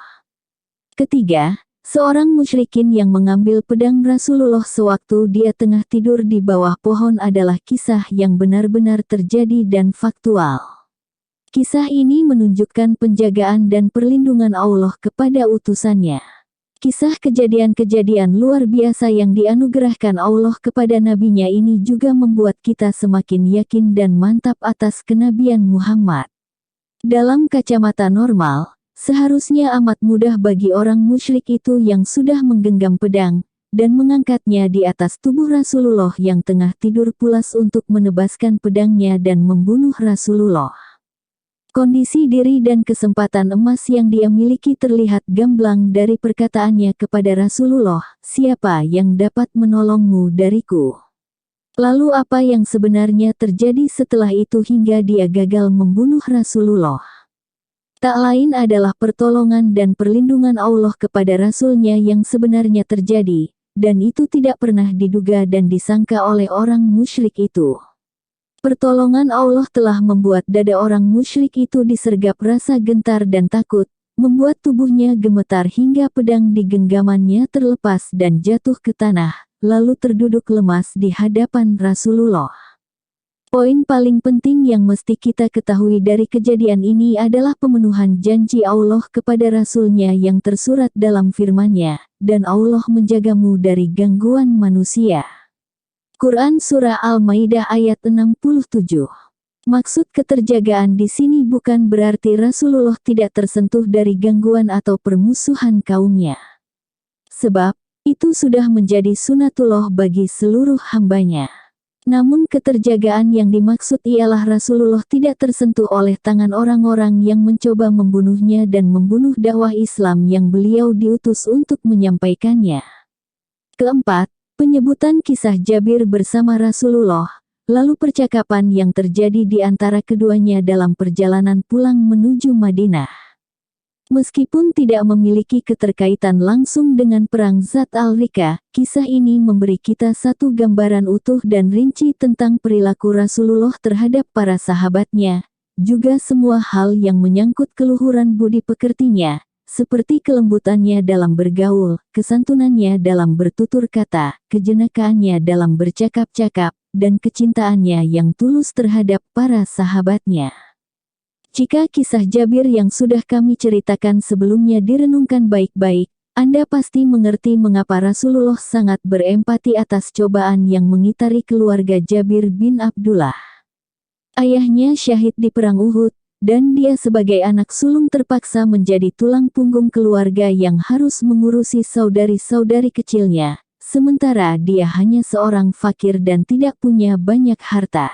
Ketiga, seorang musyrikin yang mengambil pedang Rasulullah sewaktu dia tengah tidur di bawah pohon adalah kisah yang benar-benar terjadi dan faktual. Kisah ini menunjukkan penjagaan dan perlindungan Allah kepada utusannya. Kisah kejadian-kejadian luar biasa yang dianugerahkan Allah kepada nabinya ini juga membuat kita semakin yakin dan mantap atas kenabian Muhammad. Dalam kacamata normal, seharusnya amat mudah bagi orang musyrik itu yang sudah menggenggam pedang, dan mengangkatnya di atas tubuh Rasulullah yang tengah tidur pulas untuk menebaskan pedangnya dan membunuh Rasulullah. Kondisi diri dan kesempatan emas yang dia miliki terlihat gamblang dari perkataannya kepada Rasulullah, "Siapa yang dapat menolongmu dariku?" Lalu apa yang sebenarnya terjadi setelah itu hingga dia gagal membunuh Rasulullah? Tak lain adalah pertolongan dan perlindungan Allah kepada Rasulnya yang sebenarnya terjadi, dan itu tidak pernah diduga dan disangka oleh orang musyrik itu. Pertolongan Allah telah membuat dada orang musyrik itu disergap rasa gentar dan takut, membuat tubuhnya gemetar hingga pedang di genggamannya terlepas dan jatuh ke tanah, lalu terduduk lemas di hadapan Rasulullah. Poin paling penting yang mesti kita ketahui dari kejadian ini adalah pemenuhan janji Allah kepada Rasul-Nya yang tersurat dalam firman-Nya, "Dan Allah menjagamu dari gangguan manusia." Quran Surah Al-Maidah ayat 67. Maksud keterjagaan di sini bukan berarti Rasulullah tidak tersentuh dari gangguan atau permusuhan kaumnya. Sebab, Itu sudah menjadi sunatullah bagi seluruh hambanya. Namun keterjagaan yang dimaksud ialah Rasulullah tidak tersentuh oleh tangan orang-orang yang mencoba membunuhnya dan membunuh dakwah Islam yang beliau diutus untuk menyampaikannya. Keempat, penyebutan kisah Jabir bersama Rasulullah, lalu percakapan yang terjadi di antara keduanya dalam perjalanan pulang menuju Madinah. Meskipun tidak memiliki keterkaitan langsung dengan perang Zat al-Rika, kisah ini memberi kita satu gambaran utuh dan rinci tentang perilaku Rasulullah terhadap para sahabatnya, juga semua hal yang menyangkut keluhuran budi pekertinya, seperti kelembutannya dalam bergaul, kesantunannya dalam bertutur kata, kejenakaannya dalam bercakap-cakap, dan kecintaannya yang tulus terhadap para sahabatnya. Jika kisah Jabir yang sudah kami ceritakan sebelumnya direnungkan baik-baik, Anda pasti mengerti mengapa Rasulullah sangat berempati atas cobaan yang mengitari keluarga Jabir bin Abdullah. Ayahnya syahid di perang Uhud, dan dia sebagai anak sulung terpaksa menjadi tulang punggung keluarga yang harus mengurusi saudari-saudari kecilnya, sementara dia hanya seorang fakir dan tidak punya banyak harta.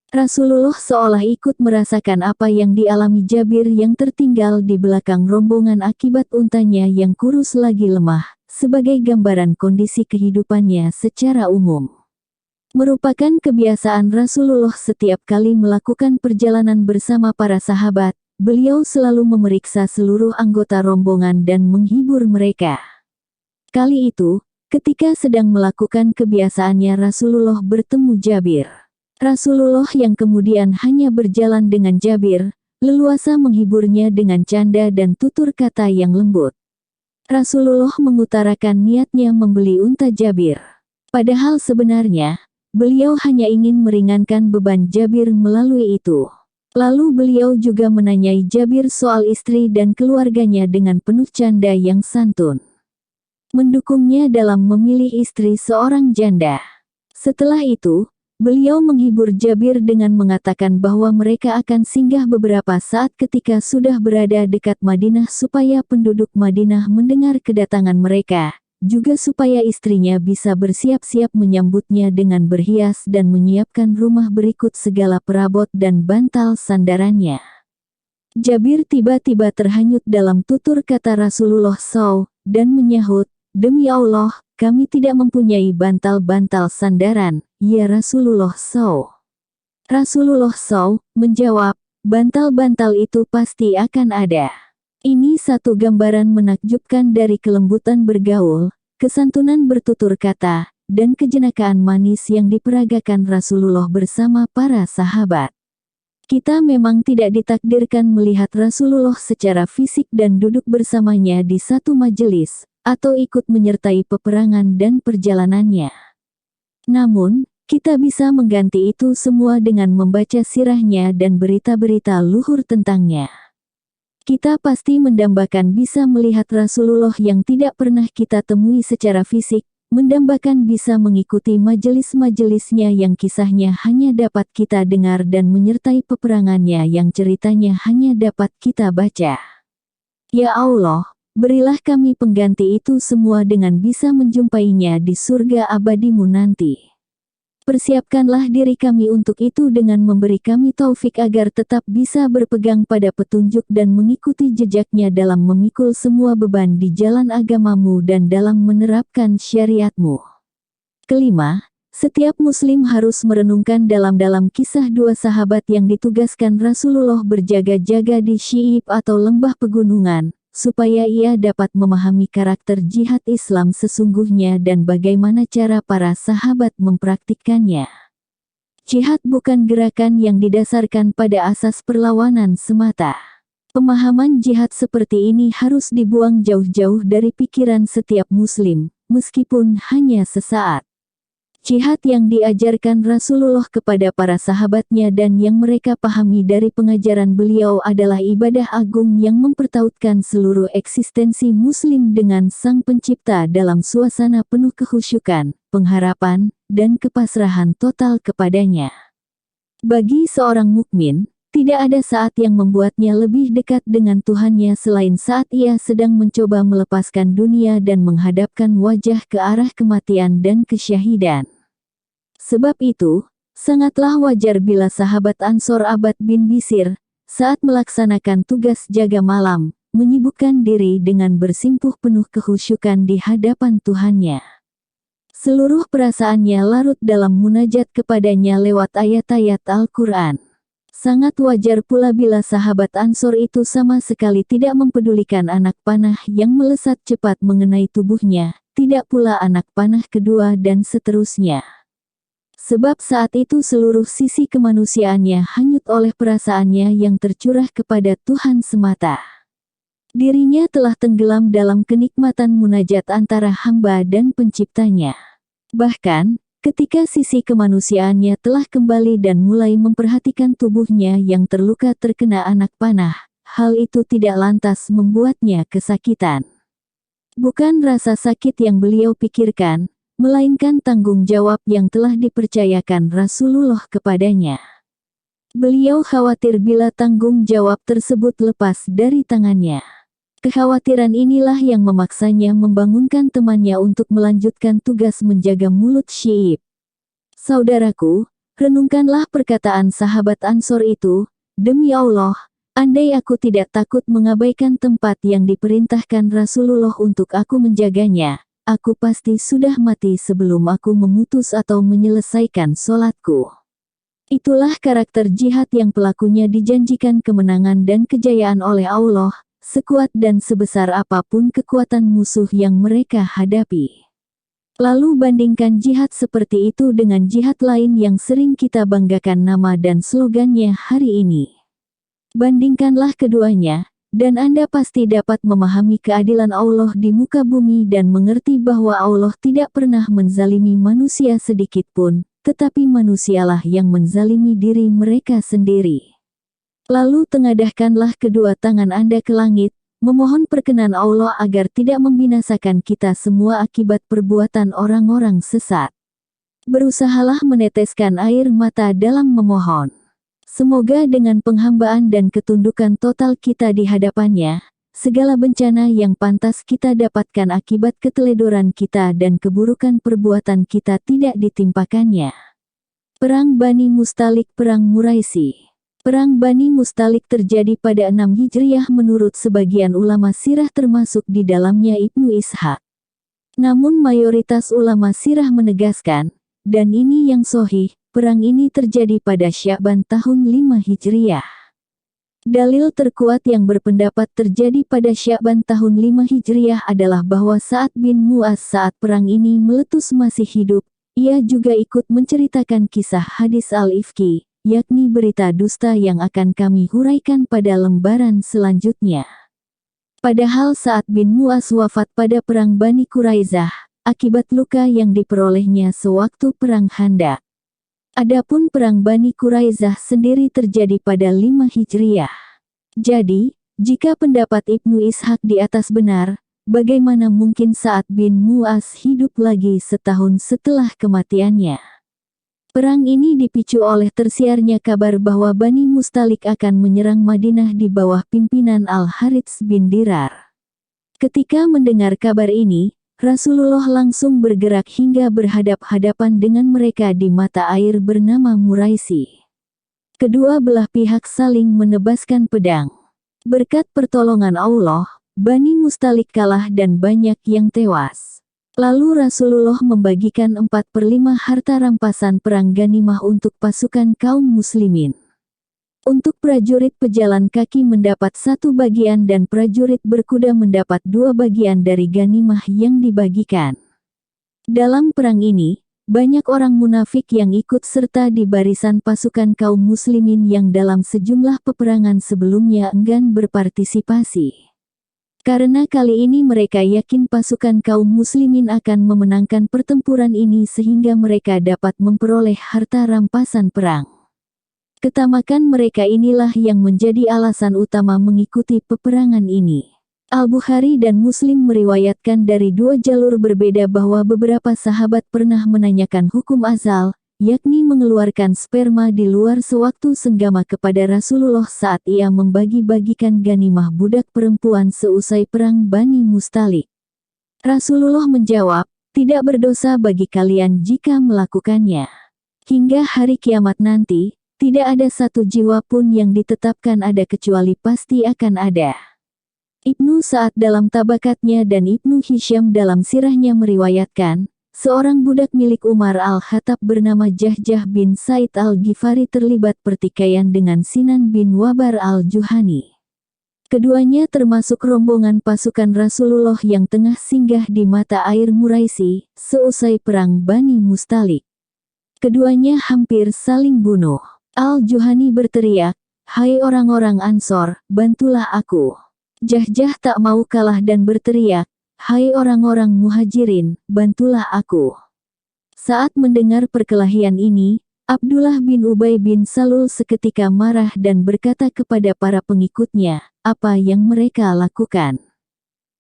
Rasulullah seolah ikut merasakan apa yang dialami Jabir yang tertinggal di belakang rombongan akibat untanya yang kurus lagi lemah, sebagai gambaran kondisi kehidupannya secara umum. Merupakan kebiasaan Rasulullah setiap kali melakukan perjalanan bersama para sahabat, beliau selalu memeriksa seluruh anggota rombongan dan menghibur mereka. Kali itu, ketika sedang melakukan kebiasaannya Rasulullah bertemu Jabir. Rasulullah yang kemudian hanya berjalan dengan Jabir, leluasa menghiburnya dengan canda dan tutur kata yang lembut. Rasulullah mengutarakan niatnya membeli unta Jabir. Padahal sebenarnya, beliau hanya ingin meringankan beban Jabir melalui itu. Lalu beliau juga menanyai Jabir soal istri dan keluarganya dengan penuh canda yang santun. Mendukungnya dalam memilih istri seorang janda. Setelah itu, beliau menghibur Jabir dengan mengatakan bahwa mereka akan singgah beberapa saat ketika sudah berada dekat Madinah supaya penduduk Madinah mendengar kedatangan mereka, juga supaya istrinya bisa bersiap-siap menyambutnya dengan berhias dan menyiapkan rumah berikut segala perabot dan bantal sandarannya. Jabir tiba-tiba terhanyut dalam tutur kata Rasulullah SAW, dan menyahut, "Demi Allah, kami tidak mempunyai bantal-bantal sandaran, ya Rasulullah SAW." Rasulullah SAW menjawab, "Bantal-bantal itu pasti akan ada." Ini satu gambaran menakjubkan dari kelembutan bergaul, kesantunan bertutur kata, dan kejenakaan manis yang diperagakan Rasulullah bersama para sahabat. Kita memang tidak ditakdirkan melihat Rasulullah secara fisik dan duduk bersamanya di satu majelis, atau ikut menyertai peperangan dan perjalanannya. Namun, kita bisa mengganti itu semua dengan membaca sirahnya dan berita-berita luhur tentangnya. Kita pasti mendambakan bisa melihat Rasulullah yang tidak pernah kita temui secara fisik, mendambakan bisa mengikuti majelis-majelisnya yang kisahnya hanya dapat kita dengar dan menyertai peperangannya yang ceritanya hanya dapat kita baca. Ya Allah, berilah kami pengganti itu semua dengan bisa menjumpainya di surga abadimu nanti. Persiapkanlah diri kami untuk itu dengan memberi kami taufik agar tetap bisa berpegang pada petunjuk dan mengikuti jejaknya dalam memikul semua beban di jalan agamamu dan dalam menerapkan syariatmu. Kelima, setiap muslim harus merenungkan dalam-dalam kisah dua sahabat yang ditugaskan Rasulullah berjaga-jaga di Syi'ib atau lembah pegunungan, supaya ia dapat memahami karakter jihad Islam sesungguhnya dan bagaimana cara para sahabat mempraktikkannya. Jihad bukan gerakan yang didasarkan pada asas perlawanan semata. Pemahaman jihad seperti ini harus dibuang jauh-jauh dari pikiran setiap muslim, meskipun hanya sesaat. Jihad yang diajarkan Rasulullah kepada para sahabatnya dan yang mereka pahami dari pengajaran beliau adalah ibadah agung yang mempertautkan seluruh eksistensi muslim dengan Sang Pencipta dalam suasana penuh kekhusyukan, pengharapan, dan kepasrahan total kepadanya. Bagi seorang mukmin, Tidak ada saat yang membuatnya lebih dekat dengan Tuhannya selain saat ia sedang mencoba melepaskan dunia dan menghadapkan wajah ke arah kematian dan kesyahidan. Sebab itu, sangatlah wajar bila sahabat Ansor Abbad bin Bishr, saat melaksanakan tugas jaga malam, menyibukkan diri dengan bersimpuh penuh kekhusyukan di hadapan Tuhannya. Seluruh perasaannya larut dalam munajat kepadanya lewat ayat-ayat Al-Quran. Sangat wajar pula bila sahabat Ansor itu sama sekali tidak mempedulikan anak panah yang melesat cepat mengenai tubuhnya, tidak pula anak panah kedua dan seterusnya. Sebab saat itu seluruh sisi kemanusiaannya hanyut oleh perasaannya yang tercurah kepada Tuhan semata. Dirinya telah tenggelam dalam kenikmatan munajat antara hamba dan penciptanya. Bahkan, ketika sisi kemanusiaannya telah kembali dan mulai memperhatikan tubuhnya yang terluka terkena anak panah, hal itu tidak lantas membuatnya kesakitan. Bukan rasa sakit yang beliau pikirkan, melainkan tanggung jawab yang telah dipercayakan Rasulullah kepadanya. Beliau khawatir bila tanggung jawab tersebut lepas dari tangannya. Kekhawatiran inilah yang memaksanya membangunkan temannya untuk melanjutkan tugas menjaga mulut Syi'ib. Saudaraku, renungkanlah perkataan sahabat Ansor itu, demi Allah, andai aku tidak takut mengabaikan tempat yang diperintahkan Rasulullah untuk aku menjaganya, aku pasti sudah mati sebelum aku memutus atau menyelesaikan sholatku. Itulah karakter jihad yang pelakunya dijanjikan kemenangan dan kejayaan oleh Allah, sekuat dan sebesar apapun kekuatan musuh yang mereka hadapi. Lalu bandingkan jihad seperti itu dengan jihad lain yang sering kita banggakan nama dan slogannya hari ini. Bandingkanlah keduanya, dan Anda pasti dapat memahami keadilan Allah di muka bumi dan mengerti bahwa Allah tidak pernah menzalimi manusia sedikit pun, tetapi manusialah yang menzalimi diri mereka sendiri. Lalu tengadahkanlah kedua tangan Anda ke langit, memohon perkenan Allah agar tidak membinasakan kita semua akibat perbuatan orang-orang sesat. Berusahalah meneteskan air mata dalam memohon. Semoga dengan penghambaan dan ketundukan total kita di hadapannya, segala bencana yang pantas kita dapatkan akibat keteledoran kita dan keburukan perbuatan kita tidak ditimpakannya. Perang Bani Mustalik. Perang Muraisi. Perang Bani Mustalik terjadi pada 6 Hijriah menurut sebagian ulama sirah termasuk di dalamnya Ibnu Ishaq. Namun mayoritas ulama sirah menegaskan, dan ini yang sahih, perang ini terjadi pada Sya'ban tahun 5 Hijriah. Dalil terkuat yang berpendapat terjadi pada Sya'ban tahun 5 Hijriah adalah bahwa Sa'ad bin Mu'az saat perang ini meletus masih hidup, ia juga ikut menceritakan kisah hadis Al-Ifki, yakni berita dusta yang akan kami huraikan pada lembaran selanjutnya. Padahal Sa'ad bin Mu'az wafat pada perang Bani Quraizah, akibat luka yang diperolehnya sewaktu perang Khandaq. Adapun perang Bani Quraizah sendiri terjadi pada 5 Hijriah. Jadi, jika pendapat Ibnu Ishaq di atas benar, bagaimana mungkin Sa'ad bin Mu'az hidup lagi setahun setelah kematiannya? Perang ini dipicu oleh tersiarnya kabar bahwa Bani Mustalik akan menyerang Madinah di bawah pimpinan Al-Harits bin Dirar. Ketika mendengar kabar ini, Rasulullah langsung bergerak hingga berhadap-hadapan dengan mereka di mata air bernama Muraisi. Kedua belah pihak saling menebaskan pedang. Berkat pertolongan Allah, Bani Mustalik kalah dan banyak yang tewas. Lalu Rasulullah membagikan 4/5 harta rampasan perang ganimah untuk pasukan kaum muslimin. Untuk prajurit pejalan kaki mendapat 1 bagian dan prajurit berkuda mendapat 2 bagian dari ganimah yang dibagikan. Dalam perang ini, banyak orang munafik yang ikut serta di barisan pasukan kaum muslimin yang dalam sejumlah peperangan sebelumnya enggan berpartisipasi. Karena kali ini mereka yakin pasukan kaum muslimin akan memenangkan pertempuran ini sehingga mereka dapat memperoleh harta rampasan perang. Ketamakan mereka inilah yang menjadi alasan utama mengikuti peperangan ini. Al-Bukhari dan Muslim meriwayatkan dari 2 jalur berbeda bahwa beberapa sahabat pernah menanyakan hukum azal, yakni mengeluarkan sperma di luar sewaktu senggama kepada Rasulullah saat ia membagi-bagikan ganimah budak perempuan seusai perang Bani Mustalik. Rasulullah menjawab, "Tidak berdosa bagi kalian jika melakukannya. Hingga hari kiamat nanti, tidak ada satu jiwa pun yang ditetapkan ada kecuali pasti akan ada." Ibnu Sa'ad dalam tabakatnya dan Ibnu Hisham dalam sirahnya meriwayatkan, seorang budak milik Umar al-Khattab bernama Jahjah bin Said al-Ghifari terlibat pertikaian dengan Sinan bin Wabar al-Juhani. Keduanya termasuk rombongan pasukan Rasulullah yang tengah singgah di mata air Muraisi, seusai perang Bani Mustalik. Keduanya hampir saling bunuh. Al-Juhani berteriak, "Hai orang-orang Ansor, bantulah aku." Jahjah tak mau kalah dan berteriak, "Hai orang-orang Muhajirin, bantulah aku." Saat mendengar perkelahian ini, Abdullah bin Ubay bin Salul seketika marah dan berkata kepada para pengikutnya, "Apa yang mereka lakukan?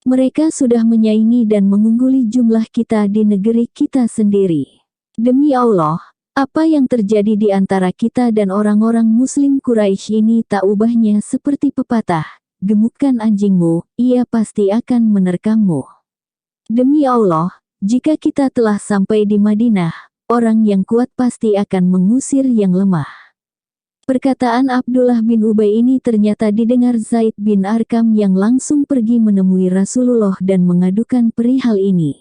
Mereka sudah menyaingi dan mengungguli jumlah kita di negeri kita sendiri. Demi Allah, apa yang terjadi di antara kita dan orang-orang Muslim Quraisy ini tak ubahnya seperti pepatah, 'Gemukkan anjingmu, ia pasti akan menerkammu.' Demi Allah, jika kita telah sampai di Madinah, orang yang kuat pasti akan mengusir yang lemah." Perkataan Abdullah bin Ubay ini ternyata didengar Zaid bin Arqam yang langsung pergi menemui Rasulullah dan mengadukan perihal ini.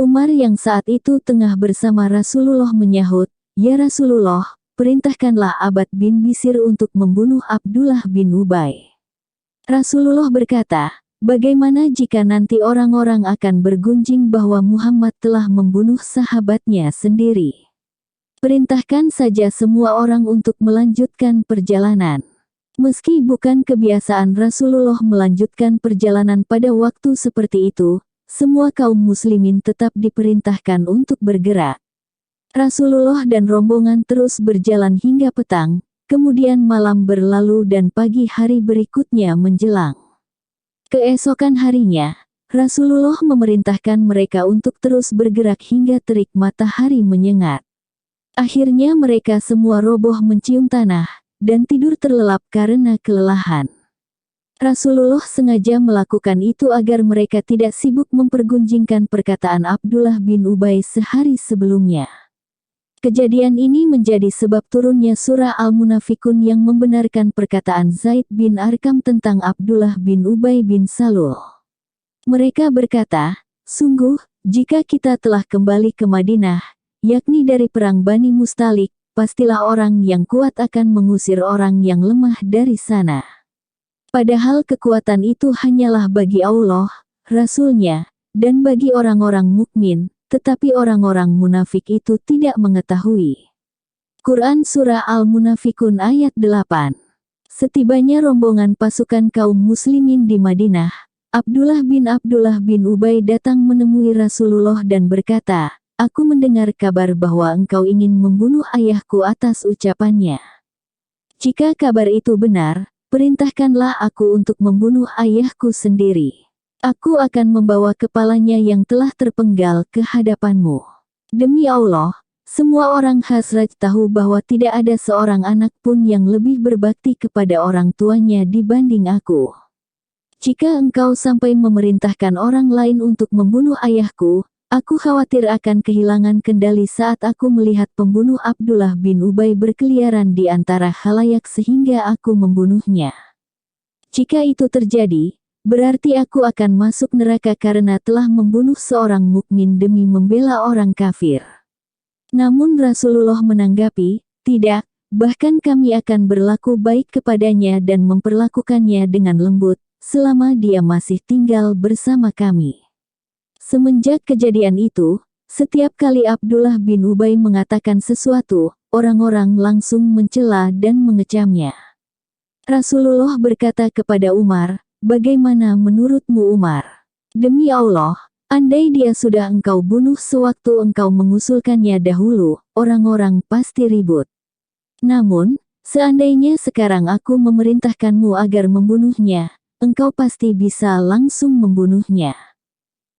Umar yang saat itu tengah bersama Rasulullah menyahut, "Ya Rasulullah, perintahkanlah Abad bin Bisir untuk membunuh Abdullah bin Ubay." Rasulullah berkata, "Bagaimana jika nanti orang-orang akan bergunjing bahwa Muhammad telah membunuh sahabatnya sendiri? Perintahkan saja semua orang untuk melanjutkan perjalanan." Meski bukan kebiasaan Rasulullah melanjutkan perjalanan pada waktu seperti itu, semua kaum muslimin tetap diperintahkan untuk bergerak. Rasulullah dan rombongan terus berjalan hingga petang. Kemudian malam berlalu dan pagi hari berikutnya menjelang. Keesokan harinya, Rasulullah memerintahkan mereka untuk terus bergerak hingga terik matahari menyengat. Akhirnya mereka semua roboh mencium tanah, dan tidur terlelap karena kelelahan. Rasulullah sengaja melakukan itu agar mereka tidak sibuk mempergunjingkan perkataan Abdullah bin Ubay sehari sebelumnya. Kejadian ini menjadi sebab turunnya surah Al-Munafikun yang membenarkan perkataan Zaid bin Arqam tentang Abdullah bin Ubay bin Salul. Mereka berkata, "Sungguh, jika kita telah kembali ke Madinah, yakni dari perang Bani Mustalik, pastilah orang yang kuat akan mengusir orang yang lemah dari sana. Padahal kekuatan itu hanyalah bagi Allah, Rasul-Nya, dan bagi orang-orang mukmin. Tetapi orang-orang munafik itu tidak mengetahui." Quran Surah Al-Munafikun ayat 8. Setibanya rombongan pasukan kaum muslimin di Madinah, Abdullah bin Ubay datang menemui Rasulullah dan berkata, "Aku mendengar kabar bahwa engkau ingin membunuh ayahku atas ucapannya. Jika kabar itu benar, perintahkanlah aku untuk membunuh ayahku sendiri. Aku akan membawa kepalanya yang telah terpenggal ke hadapanmu. Demi Allah, semua orang Khazraj tahu bahwa tidak ada seorang anak pun yang lebih berbakti kepada orang tuanya dibanding aku. Jika engkau sampai memerintahkan orang lain untuk membunuh ayahku, aku khawatir akan kehilangan kendali saat aku melihat pembunuh Abdullah bin Ubay berkeliaran di antara khalayak sehingga aku membunuhnya. Jika itu terjadi, berarti aku akan masuk neraka karena telah membunuh seorang mukmin demi membela orang kafir." Namun Rasulullah menanggapi, "Tidak, bahkan kami akan berlaku baik kepadanya dan memperlakukannya dengan lembut, selama dia masih tinggal bersama kami." Semenjak kejadian itu, setiap kali Abdullah bin Ubay mengatakan sesuatu, orang-orang langsung mencela dan mengecamnya. Rasulullah berkata kepada Umar, "Bagaimana menurutmu Umar? Demi Allah, andai dia sudah engkau bunuh sewaktu engkau mengusulkannya dahulu, orang-orang pasti ribut. Namun, seandainya sekarang aku memerintahkanmu agar membunuhnya, engkau pasti bisa langsung membunuhnya."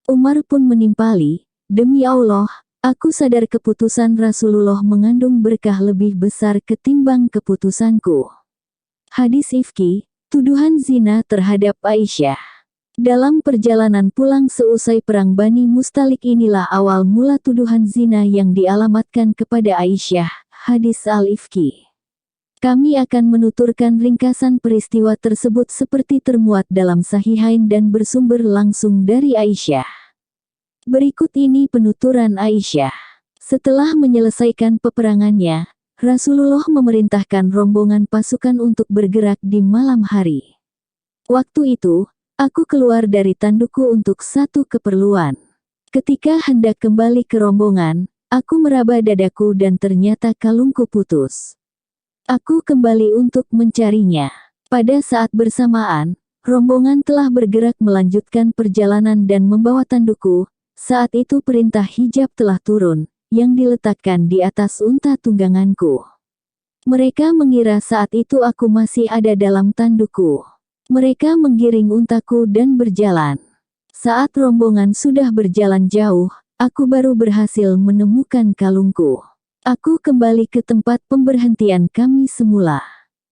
Umar pun menimpali, "Demi Allah, Aku sadar keputusan Rasulullah mengandung berkah lebih besar ketimbang keputusanku. Hadis Ifki, tuduhan zina terhadap Aisyah. Dalam perjalanan pulang seusai perang Bani Mustalik inilah awal mula tuduhan zina yang dialamatkan kepada Aisyah. Hadis Al-Ifki. Kami akan menuturkan ringkasan peristiwa tersebut seperti termuat dalam Sahihain dan bersumber langsung dari Aisyah. Berikut ini penuturan Aisyah. Setelah menyelesaikan peperangannya, Rasulullah memerintahkan rombongan pasukan untuk bergerak di malam hari. Waktu itu, aku keluar dari tandukku untuk satu keperluan. Ketika hendak kembali ke rombongan, aku meraba dadaku dan ternyata kalungku putus. Aku kembali untuk mencarinya. Pada saat bersamaan, rombongan telah bergerak melanjutkan perjalanan dan membawa tandukku. Saat itu perintah hijab telah turun, yang diletakkan di atas unta tungganganku. Mereka mengira saat itu aku masih ada dalam tandukku. Mereka menggiring untaku dan berjalan. Saat rombongan sudah berjalan jauh, aku baru berhasil menemukan kalungku. Aku kembali ke tempat pemberhentian kami semula.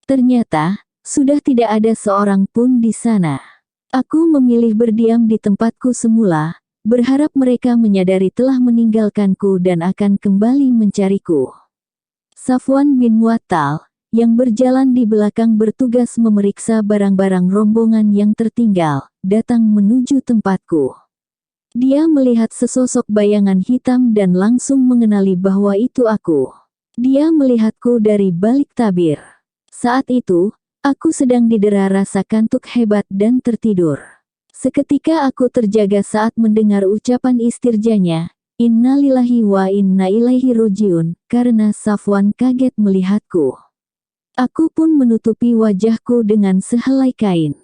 Ternyata, sudah tidak ada seorang pun di sana. Aku memilih berdiam di tempatku semula, berharap mereka menyadari telah meninggalkanku dan akan kembali mencariku. Safwan bin Muattal, yang berjalan di belakang bertugas memeriksa barang-barang rombongan yang tertinggal, datang menuju tempatku. Dia melihat sesosok bayangan hitam dan langsung mengenali bahwa itu aku. Dia melihatku dari balik tabir. Saat itu, aku sedang didera rasa kantuk hebat dan tertidur. Seketika aku terjaga saat mendengar ucapan istirjanya, "Innalillahi wa inna ilaihi rojiun," karena Safwan kaget melihatku. Aku pun menutupi wajahku dengan sehelai kain.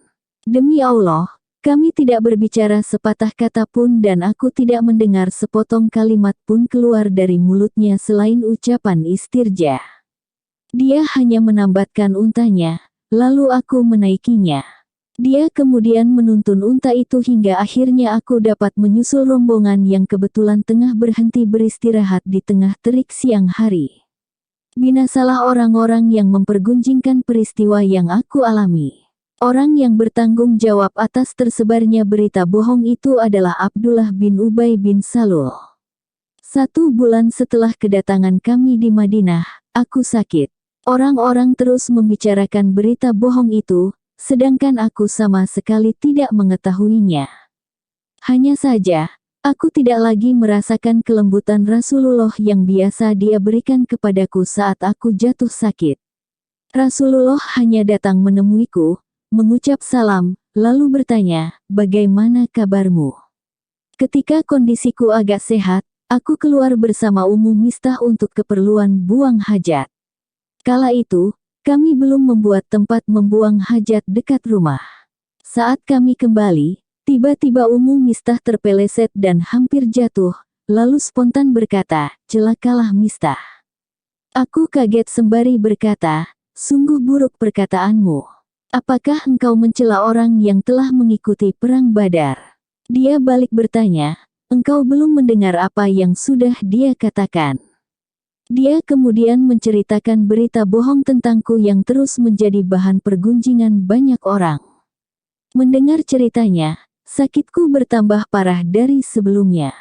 Demi Allah, kami tidak berbicara sepatah kata pun dan aku tidak mendengar sepotong kalimat pun keluar dari mulutnya selain ucapan istirja. Dia hanya menambatkan untanya, lalu aku menaikinya. Dia kemudian menuntun unta itu hingga akhirnya aku dapat menyusul rombongan yang kebetulan tengah berhenti beristirahat di tengah terik siang hari. Binasalah orang-orang yang mempergunjingkan peristiwa yang aku alami. Orang yang bertanggung jawab atas tersebarnya berita bohong itu adalah Abdullah bin Ubay bin Salul. 1 bulan setelah kedatangan kami di Madinah, aku sakit. Orang-orang terus membicarakan berita bohong itu, sedangkan aku sama sekali tidak mengetahuinya. Hanya saja, aku tidak lagi merasakan kelembutan Rasulullah yang biasa Dia berikan kepadaku saat aku jatuh sakit. Rasulullah hanya datang menemuiku, mengucap salam, lalu bertanya, "Bagaimana kabarmu?" Ketika kondisiku agak sehat, aku keluar bersama Ummu Mistah untuk keperluan buang hajat. Kala itu, kami belum membuat tempat membuang hajat dekat rumah. Saat kami kembali, tiba-tiba Ummu Mistah terpeleset dan hampir jatuh, lalu spontan berkata, "Celakalah Mistah." Aku kaget sembari berkata, "Sungguh buruk perkataanmu. Apakah engkau mencela orang yang telah mengikuti perang Badar?" Dia balik bertanya, "Engkau belum mendengar apa yang sudah dia katakan." Dia kemudian menceritakan berita bohong tentangku yang terus menjadi bahan pergunjingan banyak orang. Mendengar ceritanya, sakitku bertambah parah dari sebelumnya.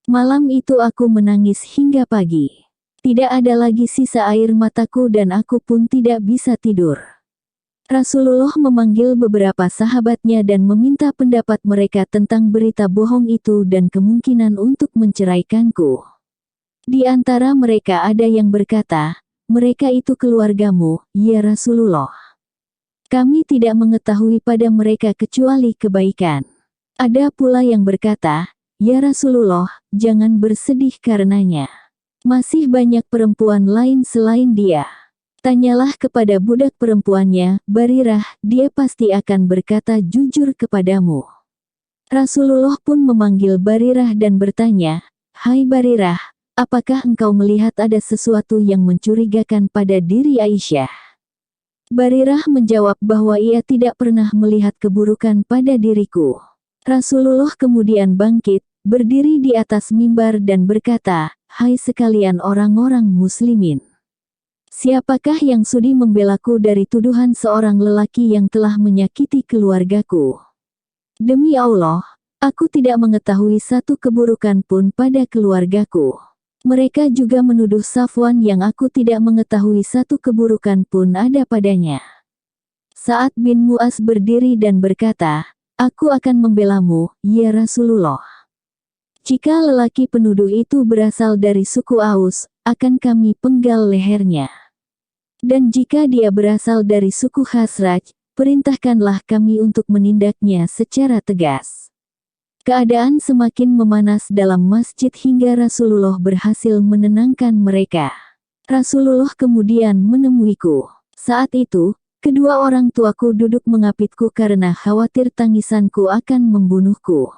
Malam itu aku menangis hingga pagi. Tidak ada lagi sisa air mataku dan aku pun tidak bisa tidur. Rasulullah memanggil beberapa sahabatnya dan meminta pendapat mereka tentang berita bohong itu dan kemungkinan untuk menceraikanku. Di antara mereka ada yang berkata, "Mereka itu keluargamu, ya Rasulullah. Kami tidak mengetahui pada mereka kecuali kebaikan." Ada pula yang berkata, "Ya Rasulullah, jangan bersedih karenanya. Masih banyak perempuan lain selain dia. Tanyalah kepada budak perempuannya, Barirah, dia pasti akan berkata jujur kepadamu." Rasulullah pun memanggil Barirah dan bertanya, "Hai Barirah, apakah engkau melihat ada sesuatu yang mencurigakan pada diri Aisyah?" Barirah menjawab bahwa ia tidak pernah melihat keburukan pada diriku. Rasulullah kemudian bangkit, berdiri di atas mimbar dan berkata, hai sekalian orang-orang muslimin. Siapakah yang sudi membelaku dari tuduhan seorang lelaki yang telah menyakiti keluargaku? Demi Allah, aku tidak mengetahui satu keburukan pun pada keluargaku. Mereka juga menuduh Safwan yang aku tidak mengetahui satu keburukan pun ada padanya. Sa'ad bin Mu'az berdiri dan berkata, aku akan membelamu, ya Rasulullah. Jika lelaki penuduh itu berasal dari suku Aus, akan kami penggal lehernya. Dan jika dia berasal dari suku Khazraj, perintahkanlah kami untuk menindaknya secara tegas. Keadaan semakin memanas dalam masjid hingga Rasulullah berhasil menenangkan mereka. Rasulullah kemudian menemuiku. Saat itu, kedua orang tuaku duduk mengapitku karena khawatir tangisanku akan membunuhku.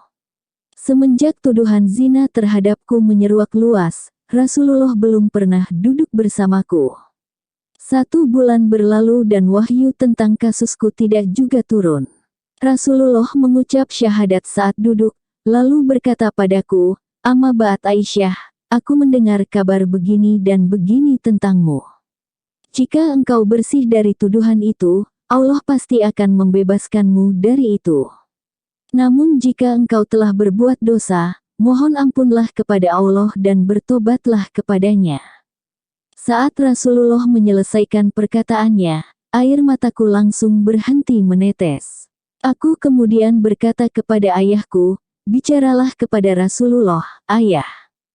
Semenjak tuduhan zina terhadapku menyeruak luas, Rasulullah belum pernah duduk bersamaku. 1 bulan berlalu dan wahyu tentang kasusku tidak juga turun. Rasulullah mengucap syahadat saat duduk, lalu berkata padaku, Amma ba'd Aisyah, aku mendengar kabar begini dan begini tentangmu. Jika engkau bersih dari tuduhan itu, Allah pasti akan membebaskanmu dari itu. Namun jika engkau telah berbuat dosa, mohon ampunlah kepada Allah dan bertobatlah kepadanya. Saat Rasulullah menyelesaikan perkataannya, air mataku langsung berhenti menetes. Aku kemudian berkata kepada ayahku, bicaralah kepada Rasulullah, ayah.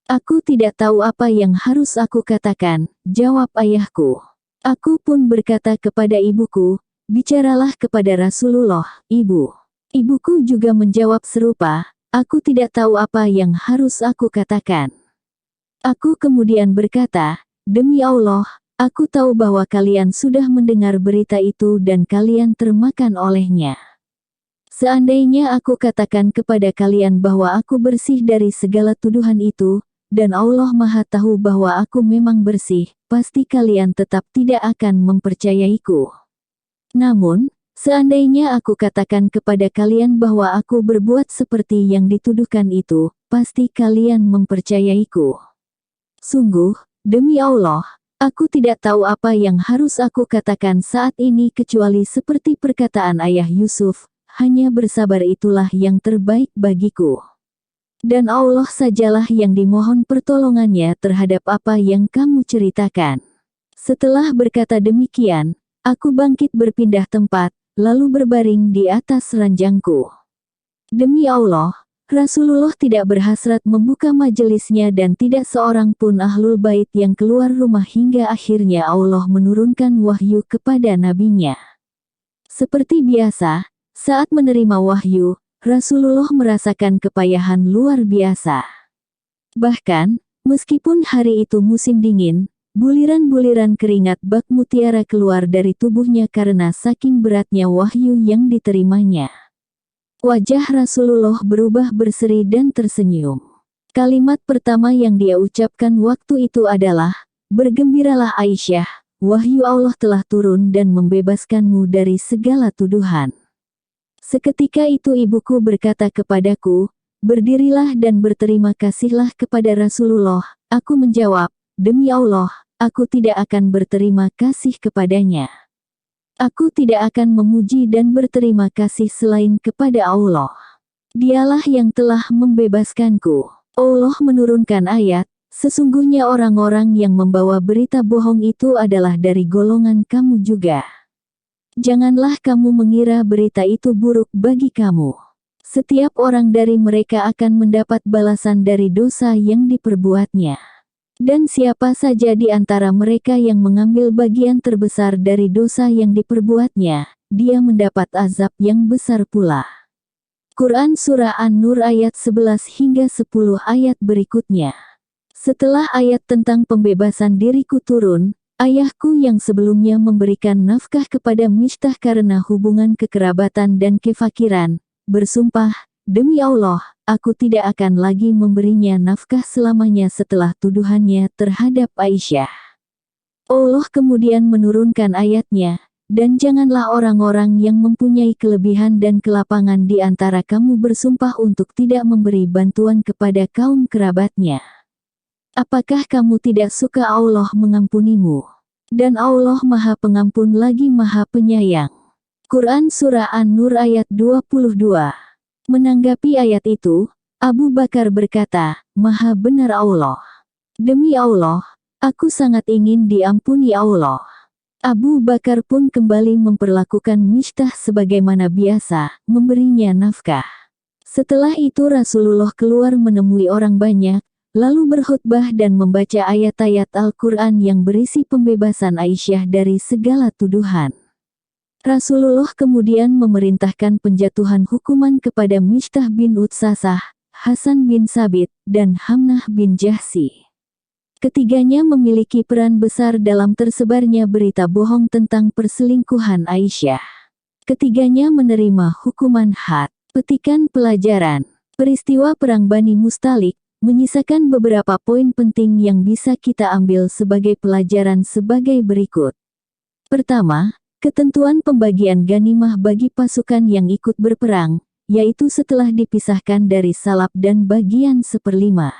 Aku tidak tahu apa yang harus aku katakan, jawab ayahku. Aku pun berkata kepada ibuku, bicaralah kepada Rasulullah, ibu. Ibuku juga menjawab serupa, aku tidak tahu apa yang harus aku katakan. Aku kemudian berkata, demi Allah, aku tahu bahwa kalian sudah mendengar berita itu dan kalian termakan olehnya. Seandainya aku katakan kepada kalian bahwa aku bersih dari segala tuduhan itu, dan Allah Maha tahu bahwa aku memang bersih, pasti kalian tetap tidak akan mempercayaiku. Namun, seandainya aku katakan kepada kalian bahwa aku berbuat seperti yang dituduhkan itu, pasti kalian mempercayaiku. Sungguh, demi Allah, aku tidak tahu apa yang harus aku katakan saat ini kecuali seperti perkataan ayah Yusuf, hanya bersabar itulah yang terbaik bagiku. Dan Allah sajalah yang dimohon pertolongannya terhadap apa yang kamu ceritakan. Setelah berkata demikian, aku bangkit berpindah tempat, lalu berbaring di atas ranjangku. Demi Allah, Rasulullah tidak berhasrat membuka majelisnya dan tidak seorang pun ahlul bait yang keluar rumah hingga akhirnya Allah menurunkan wahyu kepada nabinya. Seperti biasa, saat menerima wahyu, Rasulullah merasakan kepayahan luar biasa. Bahkan, meskipun hari itu musim dingin, buliran-buliran keringat bak mutiara keluar dari tubuhnya karena saking beratnya wahyu yang diterimanya. Wajah Rasulullah berubah berseri dan tersenyum. Kalimat pertama yang dia ucapkan waktu itu adalah, bergembiralah Aisyah, wahyu Allah telah turun dan membebaskanmu dari segala tuduhan. Seketika itu ibuku berkata kepadaku, berdirilah dan berterima kasihlah kepada Rasulullah. Aku menjawab, demi Allah, aku tidak akan berterima kasih kepadanya. Aku tidak akan memuji dan berterima kasih selain kepada Allah. Dialah yang telah membebaskanku. Allah menurunkan ayat, sesungguhnya orang-orang yang membawa berita bohong itu adalah dari golongan kamu juga. Janganlah kamu mengira berita itu buruk bagi kamu. Setiap orang dari mereka akan mendapat balasan dari dosa yang diperbuatnya. Dan siapa saja di antara mereka yang mengambil bagian terbesar dari dosa yang diperbuatnya, dia mendapat azab yang besar pula. Quran Surah An-Nur ayat 11 hingga 10 ayat berikutnya. Setelah ayat tentang pembebasan diriku turun, ayahku yang sebelumnya memberikan nafkah kepada Mishtah karena hubungan kekerabatan dan kefakiran, bersumpah, demi Allah, aku tidak akan lagi memberinya nafkah selamanya setelah tuduhannya terhadap Aisyah. Allah kemudian menurunkan ayatnya, dan janganlah orang-orang yang mempunyai kelebihan dan kelapangan di antara kamu bersumpah untuk tidak memberi bantuan kepada kaum kerabatnya. Apakah kamu tidak suka Allah mengampunimu? Dan Allah Maha Pengampun lagi Maha Penyayang. Quran Surah An-Nur ayat 22. Menanggapi ayat itu, Abu Bakar berkata, Maha benar Allah. Demi Allah, aku sangat ingin diampuni Allah. Abu Bakar pun kembali memperlakukan Mishtah sebagaimana biasa, memberinya nafkah. Setelah itu Rasulullah keluar menemui orang banyak, lalu berkhutbah dan membaca ayat-ayat Al-Quran yang berisi pembebasan Aisyah dari segala tuduhan. Rasulullah kemudian memerintahkan penjatuhan hukuman kepada Mishtah bin Utsasah, Hasan bin Sabit, dan Hamnah bin Jahsi. Ketiganya memiliki peran besar dalam tersebarnya berita bohong tentang perselingkuhan Aisyah. Ketiganya menerima hukuman had. Petikan pelajaran. Peristiwa Perang Bani Mustalik menyisakan beberapa poin penting yang bisa kita ambil sebagai pelajaran sebagai berikut. Pertama, ketentuan pembagian ganimah bagi pasukan yang ikut berperang, yaitu setelah dipisahkan dari salap dan bagian 1/5.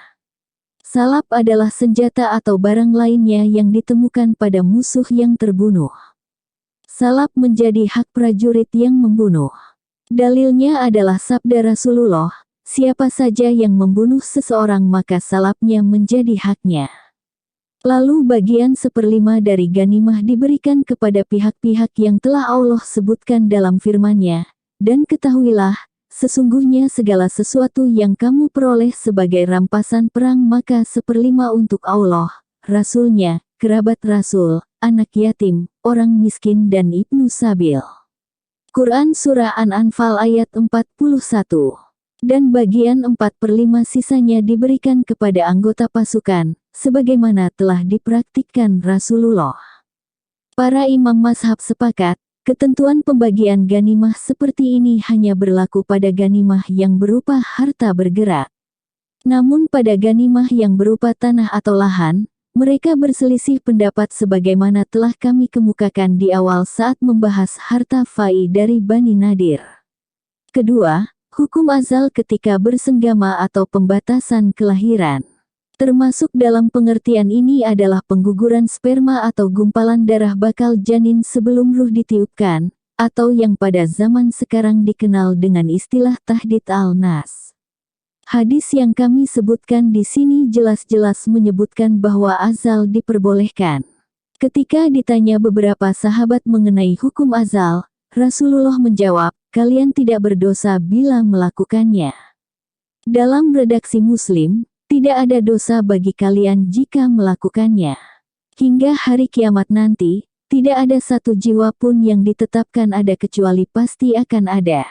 Salap adalah senjata atau barang lainnya yang ditemukan pada musuh yang terbunuh. Salap menjadi hak prajurit yang membunuh. Dalilnya adalah sabda Rasulullah, siapa saja yang membunuh seseorang maka salapnya menjadi haknya. Lalu bagian 1/5 dari ganimah diberikan kepada pihak-pihak yang telah Allah sebutkan dalam firman-Nya, dan ketahuilah, sesungguhnya segala sesuatu yang kamu peroleh sebagai rampasan perang maka 1/5 untuk Allah, Rasul-Nya, kerabat Rasul, anak yatim, orang miskin dan Ibnu Sabil. Quran Surah An-Anfal ayat 41. Dan bagian 4/5 sisanya diberikan kepada anggota pasukan, sebagaimana telah dipraktikkan Rasulullah. Para imam mazhab sepakat, ketentuan pembagian ganimah seperti ini hanya berlaku pada ganimah yang berupa harta bergerak. Namun pada ganimah yang berupa tanah atau lahan, mereka berselisih pendapat sebagaimana telah kami kemukakan di awal saat membahas harta fai dari Bani Nadir. Kedua, hukum azal ketika bersenggama atau pembatasan kelahiran. Termasuk dalam pengertian ini adalah pengguguran sperma atau gumpalan darah bakal janin sebelum ruh ditiupkan, atau yang pada zaman sekarang dikenal dengan istilah tahdid al-nas. Hadis yang kami sebutkan di sini jelas-jelas menyebutkan bahwa azal diperbolehkan. Ketika ditanya beberapa sahabat mengenai hukum azal, Rasulullah menjawab, kalian tidak berdosa bila melakukannya. Dalam redaksi Muslim, tidak ada dosa bagi kalian jika melakukannya. Hingga hari kiamat nanti, tidak ada satu jiwa pun yang ditetapkan ada kecuali pasti akan ada.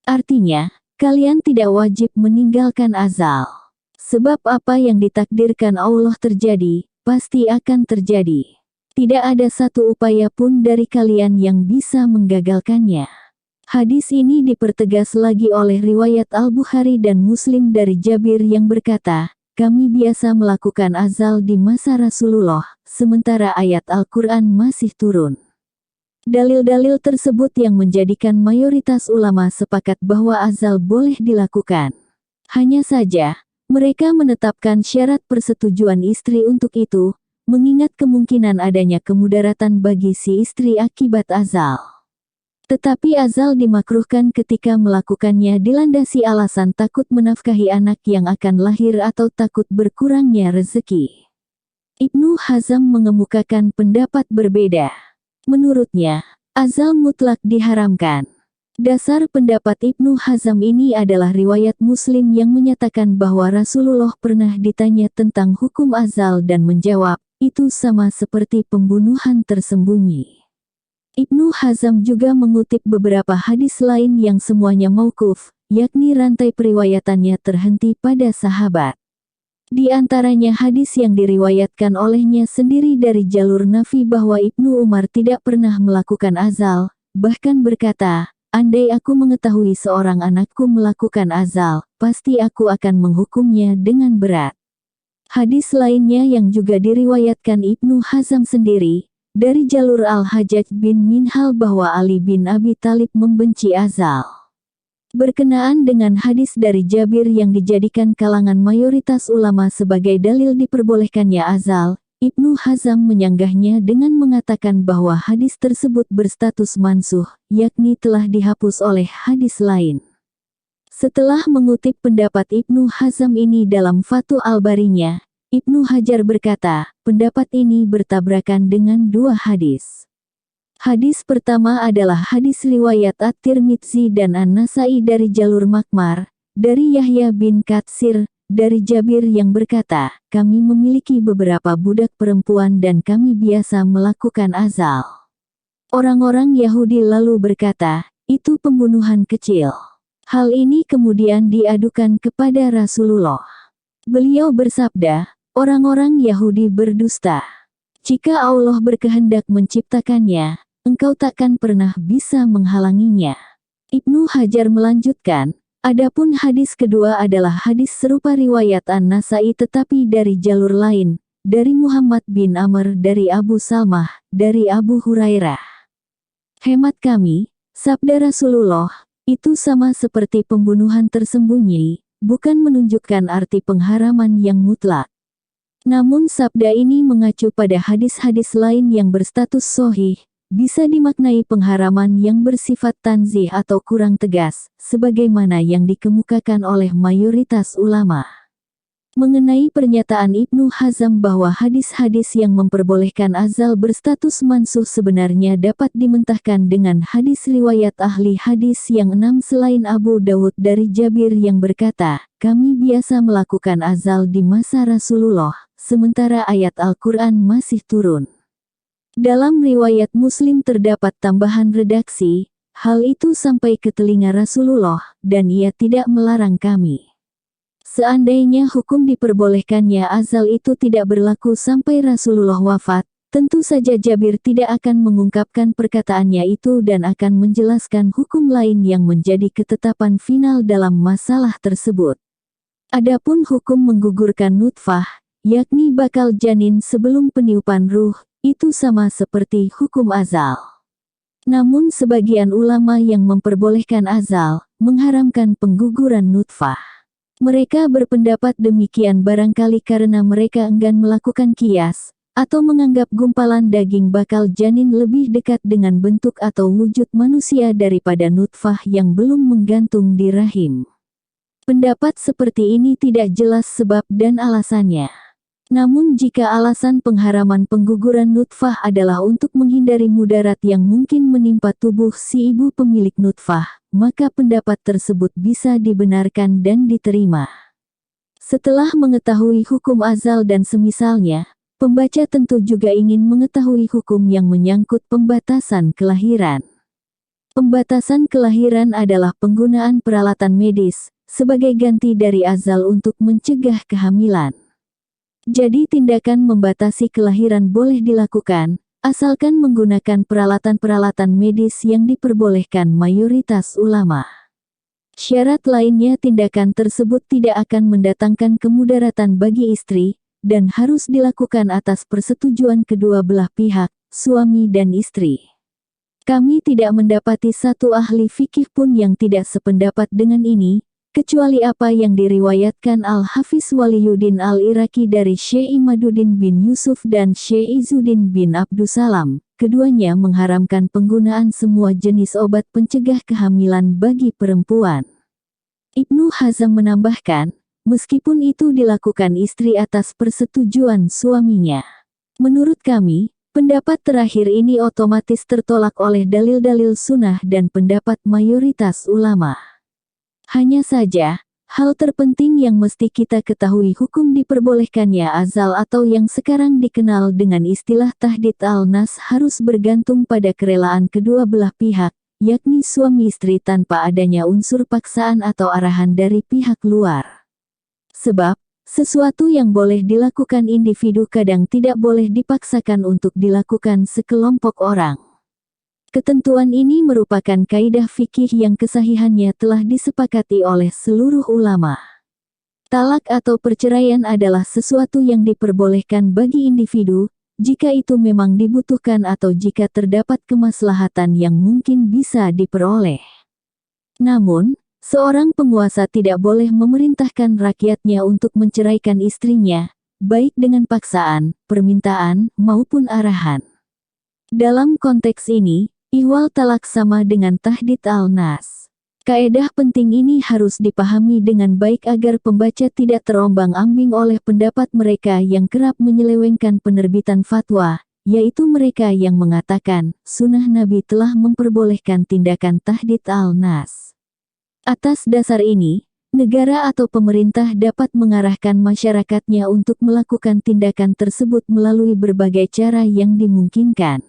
Artinya, kalian tidak wajib meninggalkan azal. Sebab apa yang ditakdirkan Allah terjadi, pasti akan terjadi. Tidak ada satu upaya pun dari kalian yang bisa menggagalkannya. Hadis ini dipertegas lagi oleh riwayat Al-Bukhari dan Muslim dari Jabir yang berkata, kami biasa melakukan azal di masa Rasulullah, sementara ayat Al-Quran masih turun. Dalil-dalil tersebut yang menjadikan mayoritas ulama sepakat bahwa azal boleh dilakukan. Hanya saja, mereka menetapkan syarat persetujuan istri untuk itu, mengingat kemungkinan adanya kemudaratan bagi si istri akibat azal. Tetapi azal dimakruhkan ketika melakukannya dilandasi alasan takut menafkahi anak yang akan lahir atau takut berkurangnya rezeki. Ibnu Hazm mengemukakan pendapat berbeda. Menurutnya, azal mutlak diharamkan. Dasar pendapat Ibnu Hazm ini adalah riwayat Muslim yang menyatakan bahwa Rasulullah pernah ditanya tentang hukum azal dan menjawab, itu sama seperti pembunuhan tersembunyi. Ibnu Hazm juga mengutip beberapa hadis lain yang semuanya mauquf, yakni rantai periwayatannya terhenti pada sahabat. Di antaranya hadis yang diriwayatkan olehnya sendiri dari jalur Nafi bahwa Ibnu Umar tidak pernah melakukan azal, bahkan berkata, andai aku mengetahui seorang anakku melakukan azal, pasti aku akan menghukumnya dengan berat. Hadis lainnya yang juga diriwayatkan Ibnu Hazm sendiri, dari jalur Al-Hajjaj bin Minhal bahwa Ali bin Abi Thalib membenci azal. Berkenaan dengan hadis dari Jabir yang dijadikan kalangan mayoritas ulama sebagai dalil diperbolehkannya azal, Ibnu Hazm menyanggahnya dengan mengatakan bahwa hadis tersebut berstatus mansuh, yakni telah dihapus oleh hadis lain. Setelah mengutip pendapat Ibnu Hazm ini dalam Fathul Barinya, Ibnu Hajar berkata, pendapat ini bertabrakan dengan dua hadis. Hadis pertama adalah hadis riwayat At-Tirmidzi dan An-Nasai dari jalur Makmar, dari Yahya bin Katsir, dari Jabir yang berkata, kami memiliki beberapa budak perempuan dan kami biasa melakukan azal. Orang-orang Yahudi lalu berkata, itu pembunuhan kecil. Hal ini kemudian diadukan kepada Rasulullah. Beliau bersabda, orang-orang Yahudi berdusta. Jika Allah berkehendak menciptakannya, engkau takkan pernah bisa menghalanginya. Ibnu Hajar melanjutkan, adapun hadis kedua adalah hadis serupa riwayat An-Nasai tetapi dari jalur lain, dari Muhammad bin Amr dari Abu Salmah, dari Abu Hurairah. Hemat kami, sabda Rasulullah, itu sama seperti pembunuhan tersembunyi, bukan menunjukkan arti pengharaman yang mutlak. Namun sabda ini mengacu pada hadis-hadis lain yang berstatus sahih, bisa dimaknai pengharaman yang bersifat tanzih atau kurang tegas, sebagaimana yang dikemukakan oleh mayoritas ulama. Mengenai pernyataan Ibnu Hazm bahwa hadis-hadis yang memperbolehkan azal berstatus mansuh sebenarnya dapat dimentahkan dengan hadis riwayat ahli hadis yang 6 selain Abu Dawud dari Jabir yang berkata, kami biasa melakukan azal di masa Rasulullah, sementara ayat Al-Quran masih turun. Dalam riwayat Muslim terdapat tambahan redaksi, hal itu sampai ke telinga Rasulullah, dan ia tidak melarang kami. Seandainya hukum diperbolehkannya azal itu tidak berlaku sampai Rasulullah wafat, tentu saja Jabir tidak akan mengungkapkan perkataannya itu dan akan menjelaskan hukum lain yang menjadi ketetapan final dalam masalah tersebut. Adapun hukum menggugurkan nutfah, yakni bakal janin sebelum peniupan ruh, itu sama seperti hukum azal. Namun sebagian ulama yang memperbolehkan azal, mengharamkan pengguguran nutfah. Mereka berpendapat demikian barangkali karena mereka enggan melakukan kias, atau menganggap gumpalan daging bakal janin lebih dekat dengan bentuk atau wujud manusia daripada nutfah yang belum menggantung di rahim. Pendapat seperti ini tidak jelas sebab dan alasannya. Namun jika alasan pengharaman pengguguran nutfah adalah untuk menghindari mudarat yang mungkin menimpa tubuh si ibu pemilik nutfah, maka pendapat tersebut bisa dibenarkan dan diterima. Setelah mengetahui hukum azal dan semisalnya, pembaca tentu juga ingin mengetahui hukum yang menyangkut pembatasan kelahiran. Pembatasan kelahiran adalah penggunaan peralatan medis, sebagai ganti dari azal untuk mencegah kehamilan. Jadi tindakan membatasi kelahiran boleh dilakukan, asalkan menggunakan peralatan-peralatan medis yang diperbolehkan mayoritas ulama. Syarat lainnya tindakan tersebut tidak akan mendatangkan kemudaratan bagi istri, dan harus dilakukan atas persetujuan kedua belah pihak, suami dan istri. Kami tidak mendapati satu ahli fikih pun yang tidak sependapat dengan ini, kecuali apa yang diriwayatkan Al-Hafiz Waliyuddin Al-Iraqi dari Syekh Imaduddin bin Yusuf dan Syekh Izzuddin bin Abdussalam. Keduanya mengharamkan penggunaan semua jenis obat pencegah kehamilan bagi perempuan. Ibnu Hazm menambahkan, meskipun itu dilakukan istri atas persetujuan suaminya. Menurut kami, pendapat terakhir ini otomatis tertolak oleh dalil-dalil sunnah dan pendapat mayoritas ulama. Hanya saja, hal terpenting yang mesti kita ketahui hukum diperbolehkannya azal atau yang sekarang dikenal dengan istilah tahdid al-nas harus bergantung pada kerelaan kedua belah pihak, yakni suami istri tanpa adanya unsur paksaan atau arahan dari pihak luar. Sebab, sesuatu yang boleh dilakukan individu kadang tidak boleh dipaksakan untuk dilakukan sekelompok orang. Ketentuan ini merupakan kaidah fikih yang kesahihannya telah disepakati oleh seluruh ulama. Talak atau perceraian adalah sesuatu yang diperbolehkan bagi individu, jika itu memang dibutuhkan atau jika terdapat kemaslahatan yang mungkin bisa diperoleh. Namun, Seorang penguasa tidak boleh memerintahkan rakyatnya untuk menceraikan istrinya, baik dengan paksaan, permintaan, maupun arahan. Dalam konteks ini, ihwal talak sama dengan tahdid al-nas. Kaedah penting ini harus dipahami dengan baik agar pembaca tidak terombang-ambing oleh pendapat mereka yang kerap menyelewengkan penerbitan fatwa, yaitu mereka yang mengatakan, sunnah Nabi telah memperbolehkan tindakan tahdid al-nas. Atas dasar ini, negara atau pemerintah dapat mengarahkan masyarakatnya untuk melakukan tindakan tersebut melalui berbagai cara yang dimungkinkan.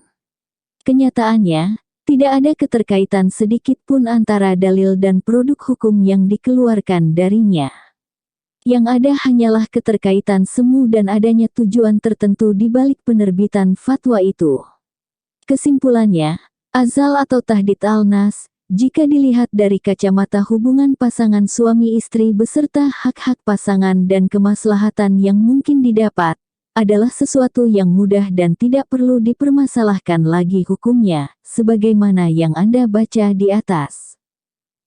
Kenyataannya, tidak ada keterkaitan sedikit pun antara dalil dan produk hukum yang dikeluarkan darinya. Yang ada hanyalah keterkaitan semu dan adanya tujuan tertentu di balik penerbitan fatwa itu. Kesimpulannya, azal atau tahdid al-nas, jika dilihat dari kacamata hubungan pasangan suami istri beserta hak-hak pasangan dan kemaslahatan yang mungkin didapat, adalah sesuatu yang mudah dan tidak perlu dipermasalahkan lagi hukumnya, sebagaimana yang Anda baca di atas.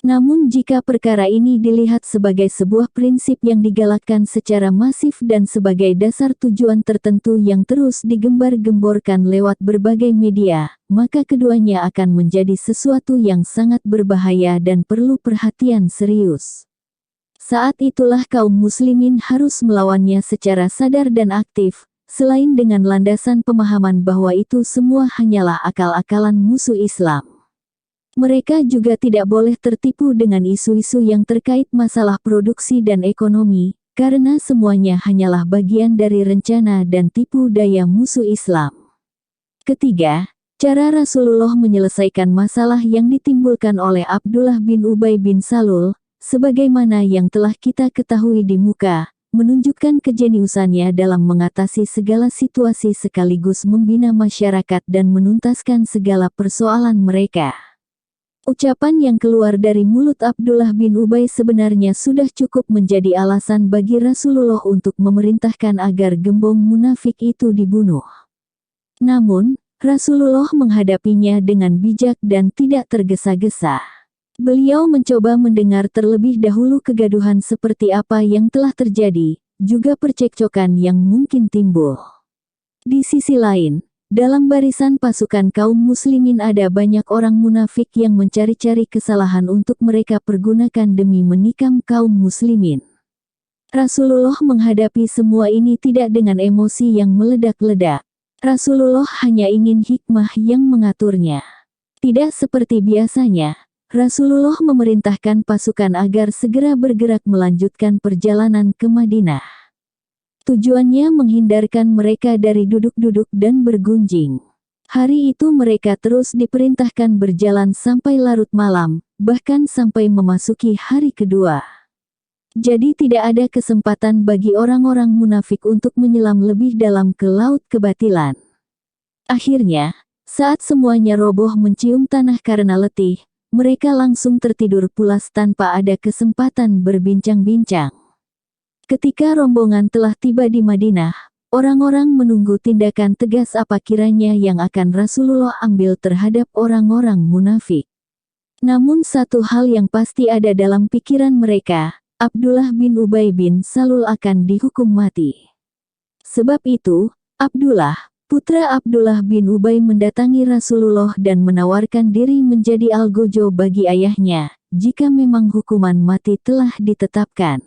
Namun jika perkara ini dilihat sebagai sebuah prinsip yang digalakkan secara masif dan sebagai dasar tujuan tertentu yang terus digembar-gemborkan lewat berbagai media, maka keduanya akan menjadi sesuatu yang sangat berbahaya dan perlu perhatian serius. Saat itulah kaum muslimin harus melawannya secara sadar dan aktif, selain dengan landasan pemahaman bahwa itu semua hanyalah akal-akalan musuh Islam. Mereka juga tidak boleh tertipu dengan isu-isu yang terkait masalah produksi dan ekonomi, karena semuanya hanyalah bagian dari rencana dan tipu daya musuh Islam. Ketiga, cara Rasulullah menyelesaikan masalah yang ditimbulkan oleh Abdullah bin Ubay bin Salul, sebagaimana yang telah kita ketahui di muka, menunjukkan kejeniusannya dalam mengatasi segala situasi sekaligus membina masyarakat dan menuntaskan segala persoalan mereka. Ucapan yang keluar dari mulut Abdullah bin Ubay sebenarnya sudah cukup menjadi alasan bagi Rasulullah untuk memerintahkan agar gembong munafik itu dibunuh. Namun, Rasulullah menghadapinya dengan bijak dan tidak tergesa-gesa. Beliau mencoba mendengar terlebih dahulu kegaduhan seperti apa yang telah terjadi, juga percekcokan yang mungkin timbul. Di sisi lain, dalam barisan pasukan kaum muslimin ada banyak orang munafik yang mencari-cari kesalahan untuk mereka pergunakan demi menikam kaum muslimin. Rasulullah menghadapi semua ini tidak dengan emosi yang meledak-ledak. Rasulullah hanya ingin hikmah yang mengaturnya. Tidak seperti biasanya, Rasulullah memerintahkan pasukan agar segera bergerak melanjutkan perjalanan ke Madinah. Tujuannya menghindarkan mereka dari duduk-duduk dan bergunjing. Hari itu mereka terus diperintahkan berjalan sampai larut malam, bahkan sampai memasuki hari kedua. Jadi tidak ada kesempatan bagi orang-orang munafik untuk menyelam lebih dalam ke laut kebatilan. Akhirnya, saat semuanya roboh mencium tanah karena letih, mereka langsung tertidur pulas tanpa ada kesempatan berbincang-bincang. Ketika rombongan telah tiba di Madinah, orang-orang menunggu tindakan tegas apa kiranya yang akan Rasulullah ambil terhadap orang-orang munafik. Namun satu hal yang pasti ada dalam pikiran mereka, Abdullah bin Ubay bin Salul akan dihukum mati. Sebab itu, Abdullah, putra Abdullah bin Ubay mendatangi Rasulullah dan menawarkan diri menjadi algojo bagi ayahnya, jika memang hukuman mati telah ditetapkan.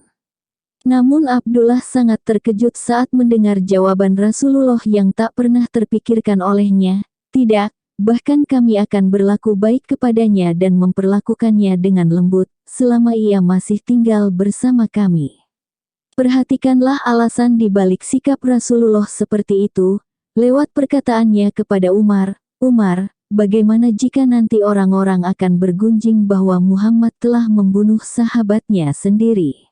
Namun Abdullah sangat terkejut saat mendengar jawaban Rasulullah yang tak pernah terpikirkan olehnya, "Tidak, bahkan kami akan berlaku baik kepadanya dan memperlakukannya dengan lembut, selama ia masih tinggal bersama kami." Perhatikanlah alasan di balik sikap Rasulullah seperti itu, lewat perkataannya kepada Umar, "Umar, bagaimana jika nanti orang-orang akan bergunjing bahwa Muhammad telah membunuh sahabatnya sendiri?"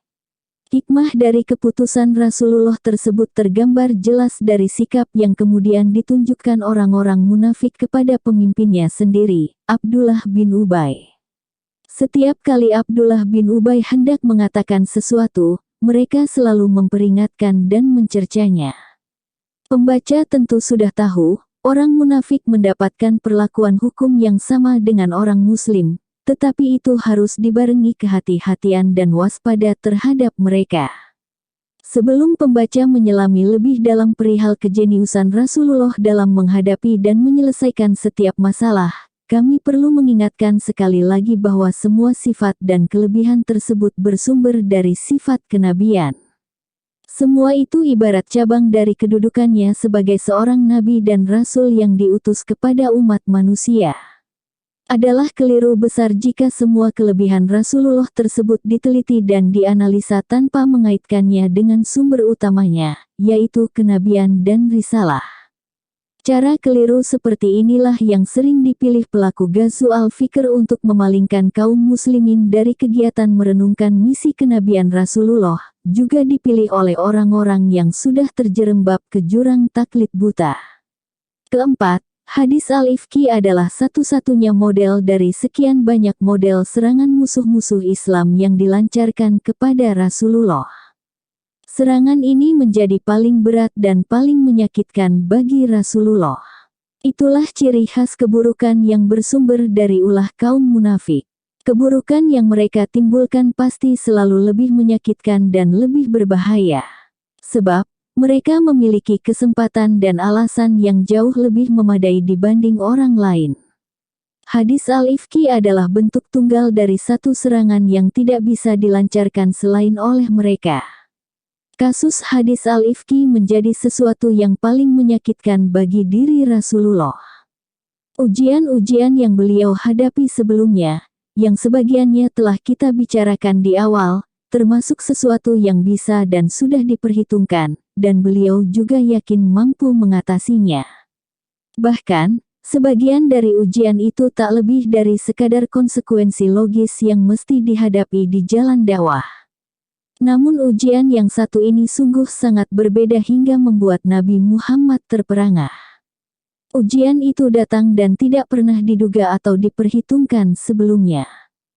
Hikmah dari keputusan Rasulullah tersebut tergambar jelas dari sikap yang kemudian ditunjukkan orang-orang munafik kepada pemimpinnya sendiri, Abdullah bin Ubay. Setiap kali Abdullah bin Ubay hendak mengatakan sesuatu, mereka selalu memperingatkan dan mencercanya. Pembaca tentu sudah tahu, orang munafik mendapatkan perlakuan hukum yang sama dengan orang muslim, tetapi itu harus dibarengi kehati-hatian dan waspada terhadap mereka. Sebelum pembaca menyelami lebih dalam perihal kejeniusan Rasulullah dalam menghadapi dan menyelesaikan setiap masalah, kami perlu mengingatkan sekali lagi bahwa semua sifat dan kelebihan tersebut bersumber dari sifat kenabian. Semua itu ibarat cabang dari kedudukannya sebagai seorang nabi dan rasul yang diutus kepada umat manusia. Adalah keliru besar jika semua kelebihan Rasulullah tersebut diteliti dan dianalisa tanpa mengaitkannya dengan sumber utamanya, yaitu kenabian dan risalah. Cara keliru seperti inilah yang sering dipilih pelaku Ghazwu al-Fikr untuk memalingkan kaum muslimin dari kegiatan merenungkan misi kenabian Rasulullah, juga dipilih oleh orang-orang yang sudah terjerembab ke jurang taklid buta. Keempat, hadis al-Ifki adalah satu-satunya model dari sekian banyak model serangan musuh-musuh Islam yang dilancarkan kepada Rasulullah. Serangan ini menjadi paling berat dan paling menyakitkan bagi Rasulullah. Itulah ciri khas keburukan yang bersumber dari ulah kaum munafik. Keburukan yang mereka timbulkan pasti selalu lebih menyakitkan dan lebih berbahaya. Sebab, mereka memiliki kesempatan dan alasan yang jauh lebih memadai dibanding orang lain. Hadis al-Ifki adalah bentuk tunggal dari satu serangan yang tidak bisa dilancarkan selain oleh mereka. Kasus hadis al-Ifki menjadi sesuatu yang paling menyakitkan bagi diri Rasulullah. Ujian-ujian yang beliau hadapi sebelumnya, yang sebagiannya telah kita bicarakan di awal, termasuk sesuatu yang bisa dan sudah diperhitungkan, dan beliau juga yakin mampu mengatasinya. Bahkan, sebagian dari ujian itu tak lebih dari sekadar konsekuensi logis yang mesti dihadapi di jalan dakwah. Namun ujian yang satu ini sungguh sangat berbeda hingga membuat Nabi Muhammad terperangah. Ujian itu datang dan tidak pernah diduga atau diperhitungkan sebelumnya.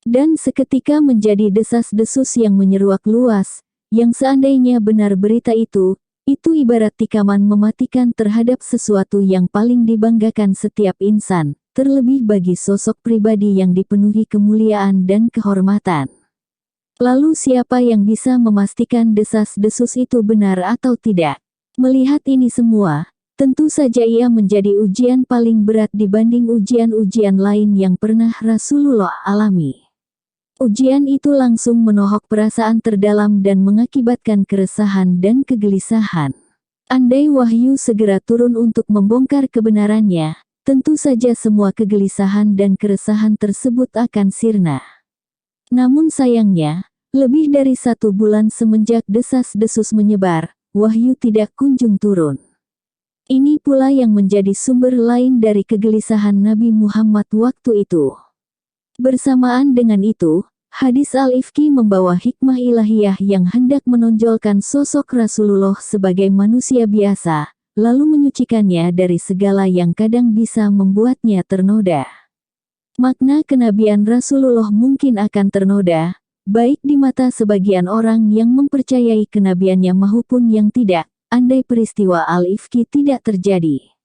Dan seketika menjadi desas-desus yang menyeruak luas, yang seandainya benar berita itu ibarat tikaman mematikan terhadap sesuatu yang paling dibanggakan setiap insan, terlebih bagi sosok pribadi yang dipenuhi kemuliaan dan kehormatan. Lalu siapa yang bisa memastikan desas-desus itu benar atau tidak? Melihat ini semua, tentu saja ia menjadi ujian paling berat dibanding ujian-ujian lain yang pernah Rasulullah alami. Ujian itu langsung menohok perasaan terdalam dan mengakibatkan keresahan dan kegelisahan. Andai wahyu segera turun untuk membongkar kebenarannya, tentu saja semua kegelisahan dan keresahan tersebut akan sirna. Namun sayangnya, lebih dari 1 bulan semenjak desas-desus menyebar, wahyu tidak kunjung turun. Ini pula yang menjadi sumber lain dari kegelisahan Nabi Muhammad waktu itu. Bersamaan dengan itu, hadis al-Ifki membawa hikmah ilahiyah yang hendak menonjolkan sosok Rasulullah sebagai manusia biasa, lalu menyucikannya dari segala yang kadang bisa membuatnya ternoda. Makna kenabian Rasulullah mungkin akan ternoda, baik di mata sebagian orang yang mempercayai kenabiannya maupun yang tidak, andai peristiwa al-Ifki tidak terjadi.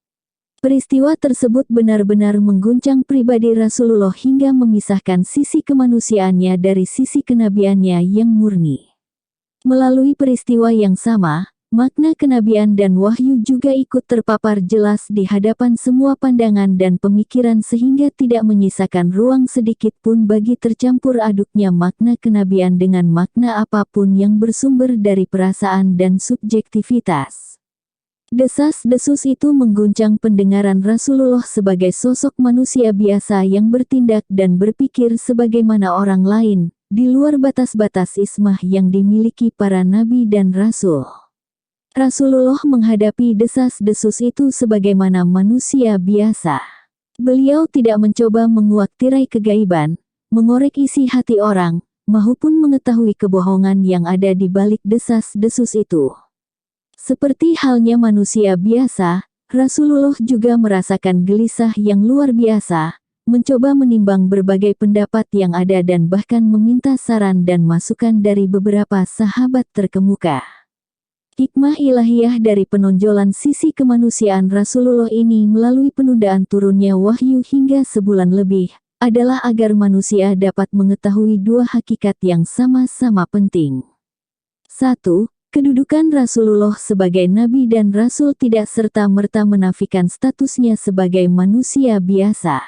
Peristiwa tersebut benar-benar mengguncang pribadi Rasulullah hingga memisahkan sisi kemanusiaannya dari sisi kenabiannya yang murni. Melalui peristiwa yang sama, makna kenabian dan wahyu juga ikut terpapar jelas di hadapan semua pandangan dan pemikiran sehingga tidak menyisakan ruang sedikit pun bagi tercampur aduknya makna kenabian dengan makna apapun yang bersumber dari perasaan dan subjektivitas. Desas-desus itu mengguncang pendengaran Rasulullah sebagai sosok manusia biasa yang bertindak dan berpikir sebagaimana orang lain, di luar batas-batas ismah yang dimiliki para nabi dan rasul. Rasulullah menghadapi desas-desus itu sebagaimana manusia biasa. Beliau tidak mencoba menguak tirai kegaiban, mengorek isi hati orang, maupun mengetahui kebohongan yang ada di balik desas-desus itu. Seperti halnya manusia biasa, Rasulullah juga merasakan gelisah yang luar biasa, mencoba menimbang berbagai pendapat yang ada dan bahkan meminta saran dan masukan dari beberapa sahabat terkemuka. Hikmah ilahiyah dari penonjolan sisi kemanusiaan Rasulullah ini melalui penundaan turunnya wahyu hingga sebulan lebih, adalah agar manusia dapat mengetahui dua hakikat yang sama-sama penting. 1. Kedudukan Rasulullah sebagai Nabi dan Rasul tidak serta-merta menafikan statusnya sebagai manusia biasa.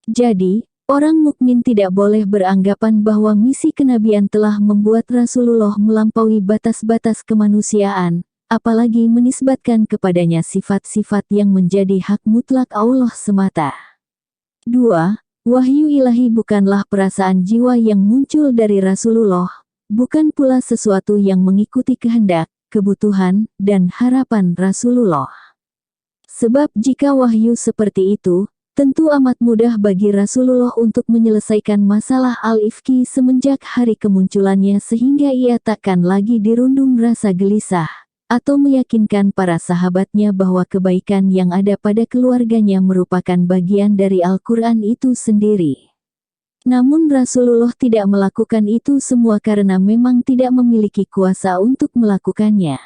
Jadi, orang mukmin tidak boleh beranggapan bahwa misi kenabian telah membuat Rasulullah melampaui batas-batas kemanusiaan, apalagi menisbatkan kepadanya sifat-sifat yang menjadi hak mutlak Allah semata. 2. Wahyu ilahi bukanlah perasaan jiwa yang muncul dari Rasulullah, bukan pula sesuatu yang mengikuti kehendak, kebutuhan, dan harapan Rasulullah. Sebab jika wahyu seperti itu, tentu amat mudah bagi Rasulullah untuk menyelesaikan masalah al-ifki semenjak hari kemunculannya sehingga ia takkan lagi dirundung rasa gelisah, atau meyakinkan para sahabatnya bahwa kebaikan yang ada pada keluarganya merupakan bagian dari Al-Quran itu sendiri. Namun Rasulullah tidak melakukan itu semua karena memang tidak memiliki kuasa untuk melakukannya.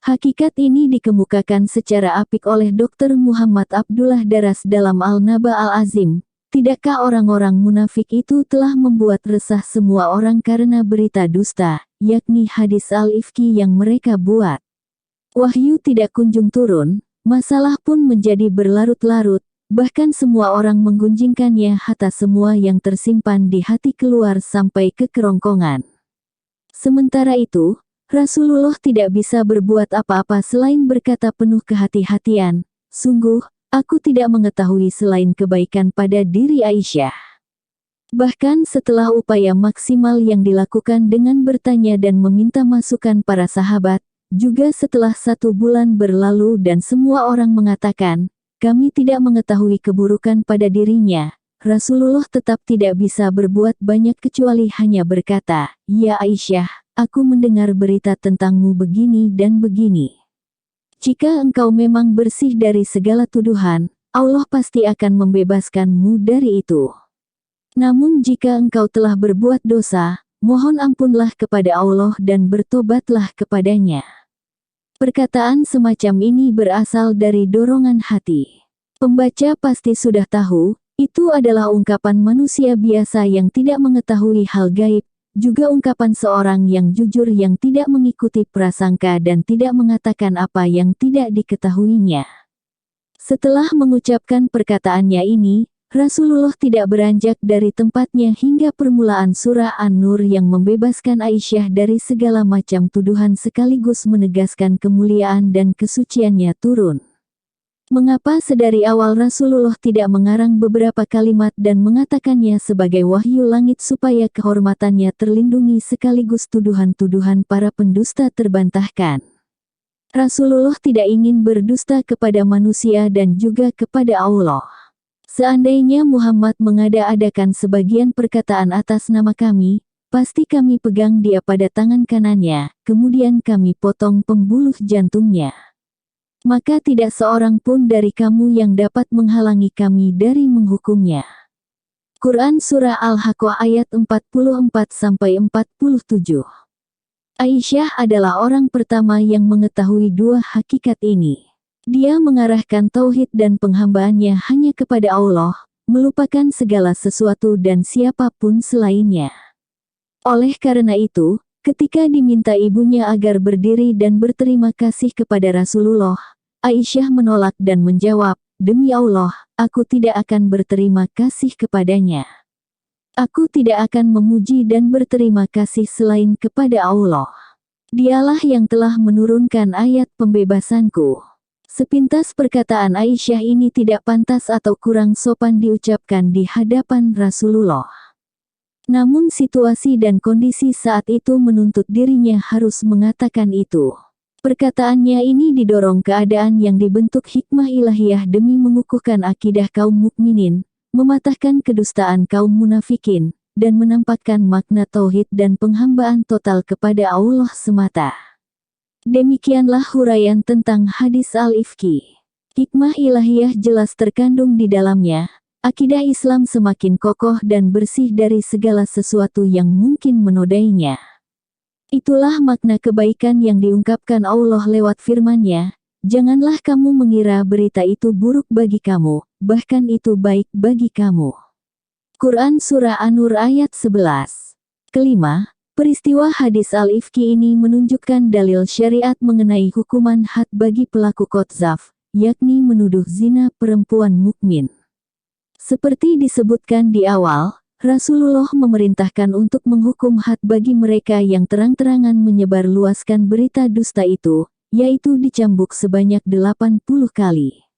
Hakikat ini dikemukakan secara apik oleh Dr. Muhammad Abdullah Daras dalam Al-Naba Al-Azim. Tidakkah orang-orang munafik itu telah membuat resah semua orang karena berita dusta, yakni hadis al-ifki yang mereka buat? Wahyu tidak kunjung turun, masalah pun menjadi berlarut-larut, bahkan semua orang menggunjingkannya hatta semua yang tersimpan di hati keluar sampai ke kerongkongan. Sementara itu, Rasulullah tidak bisa berbuat apa-apa selain berkata penuh kehati-hatian, "Sungguh, aku tidak mengetahui selain kebaikan pada diri Aisyah." Bahkan setelah upaya maksimal yang dilakukan dengan bertanya dan meminta masukan para sahabat, juga setelah 1 bulan berlalu dan semua orang mengatakan, "Kami tidak mengetahui keburukan pada dirinya," Rasulullah tetap tidak bisa berbuat banyak kecuali hanya berkata, "Ya Aisyah, aku mendengar berita tentangmu begini dan begini. Jika engkau memang bersih dari segala tuduhan, Allah pasti akan membebaskanmu dari itu. Namun jika engkau telah berbuat dosa, mohon ampunlah kepada Allah dan bertobatlah kepadanya." Perkataan semacam ini berasal dari dorongan hati. Pembaca pasti sudah tahu, itu adalah ungkapan manusia biasa yang tidak mengetahui hal gaib, juga ungkapan seorang yang jujur yang tidak mengikuti prasangka dan tidak mengatakan apa yang tidak diketahuinya. Setelah mengucapkan perkataannya ini, Rasulullah tidak beranjak dari tempatnya hingga permulaan surah An-Nur yang membebaskan Aisyah dari segala macam tuduhan sekaligus menegaskan kemuliaan dan kesuciannya turun. Mengapa sedari awal Rasulullah tidak mengarang beberapa kalimat dan mengatakannya sebagai wahyu langit supaya kehormatannya terlindungi sekaligus tuduhan-tuduhan para pendusta terbantahkan? Rasulullah tidak ingin berdusta kepada manusia dan juga kepada Allah. Seandainya Muhammad mengada-adakan sebagian perkataan atas nama kami, pasti kami pegang dia pada tangan kanannya, kemudian kami potong pembuluh jantungnya. Maka tidak seorang pun dari kamu yang dapat menghalangi kami dari menghukumnya. Quran Surah Al-Haqqah ayat 44-47. Aisyah adalah orang pertama yang mengetahui dua hakikat ini. Dia mengarahkan tauhid dan penghambaannya hanya kepada Allah, melupakan segala sesuatu dan siapapun selainnya. Oleh karena itu, ketika diminta ibunya agar berdiri dan berterima kasih kepada Rasulullah, Aisyah menolak dan menjawab, "Demi Allah, aku tidak akan berterima kasih kepadanya. Aku tidak akan memuji dan berterima kasih selain kepada Allah. Dialah yang telah menurunkan ayat pembebasanku." Sepintas perkataan Aisyah ini tidak pantas atau kurang sopan diucapkan di hadapan Rasulullah. Namun situasi dan kondisi saat itu menuntut dirinya harus mengatakan itu. Perkataannya ini didorong keadaan yang dibentuk hikmah ilahiyah demi mengukuhkan akidah kaum mukminin, mematahkan kedustaan kaum munafikin, dan menampakkan makna tauhid dan penghambaan total kepada Allah semata. Demikianlah huraian tentang hadis al-ifki. Hikmah ilahiyah jelas terkandung di dalamnya. Akidah Islam semakin kokoh dan bersih dari segala sesuatu yang mungkin menodainya. Itulah makna kebaikan yang diungkapkan Allah lewat firman-Nya, "Janganlah kamu mengira berita itu buruk bagi kamu, bahkan itu baik bagi kamu." Quran Surah An-Nur ayat 11. Kelima, peristiwa hadis al-ifki ini menunjukkan dalil syariat mengenai hukuman had bagi pelaku qadzaf, yakni menuduh zina perempuan mukmin. Seperti disebutkan di awal, Rasulullah memerintahkan untuk menghukum had bagi mereka yang terang-terangan menyebarluaskan berita dusta itu, yaitu dicambuk sebanyak 80 kali.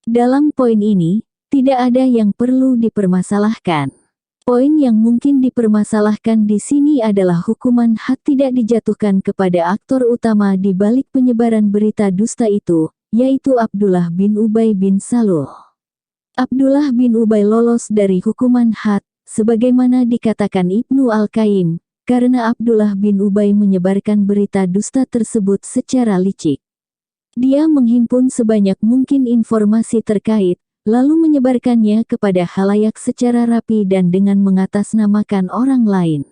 Dalam poin ini, tidak ada yang perlu dipermasalahkan. Poin yang mungkin dipermasalahkan di sini adalah hukuman had tidak dijatuhkan kepada aktor utama di balik penyebaran berita dusta itu, yaitu Abdullah bin Ubay bin Salul. Abdullah bin Ubay lolos dari hukuman had, sebagaimana dikatakan Ibnu Al-Qayyim, karena Abdullah bin Ubay menyebarkan berita dusta tersebut secara licik. Dia menghimpun sebanyak mungkin informasi terkait, lalu menyebarkannya kepada khalayak secara rapi dan dengan mengatasnamakan orang lain.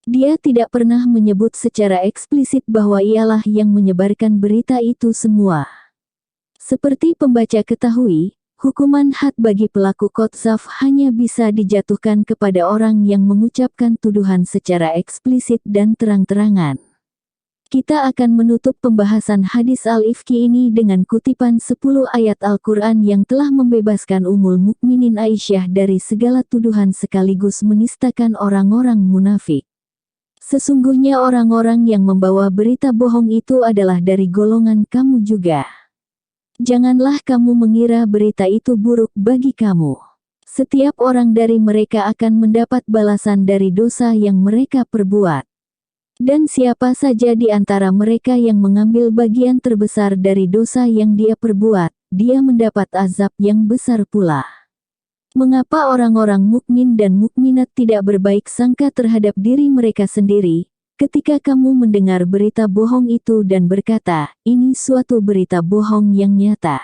Dia tidak pernah menyebut secara eksplisit bahwa ialah yang menyebarkan berita itu semua. Seperti pembaca ketahui, hukuman had bagi pelaku qadzaf hanya bisa dijatuhkan kepada orang yang mengucapkan tuduhan secara eksplisit dan terang-terangan. Kita akan menutup pembahasan hadis al-ifki ini dengan kutipan 10 ayat Al-Quran yang telah membebaskan Ummul Mukminin Aisyah dari segala tuduhan sekaligus menistakan orang-orang munafik. Sesungguhnya orang-orang yang membawa berita bohong itu adalah dari golongan kamu juga. Janganlah kamu mengira berita itu buruk bagi kamu. Setiap orang dari mereka akan mendapat balasan dari dosa yang mereka perbuat. Dan siapa saja di antara mereka yang mengambil bagian terbesar dari dosa yang dia perbuat, dia mendapat azab yang besar pula. Mengapa orang-orang mukmin dan mukminat tidak berbaik sangka terhadap diri mereka sendiri, ketika kamu mendengar berita bohong itu dan berkata, ini suatu berita bohong yang nyata?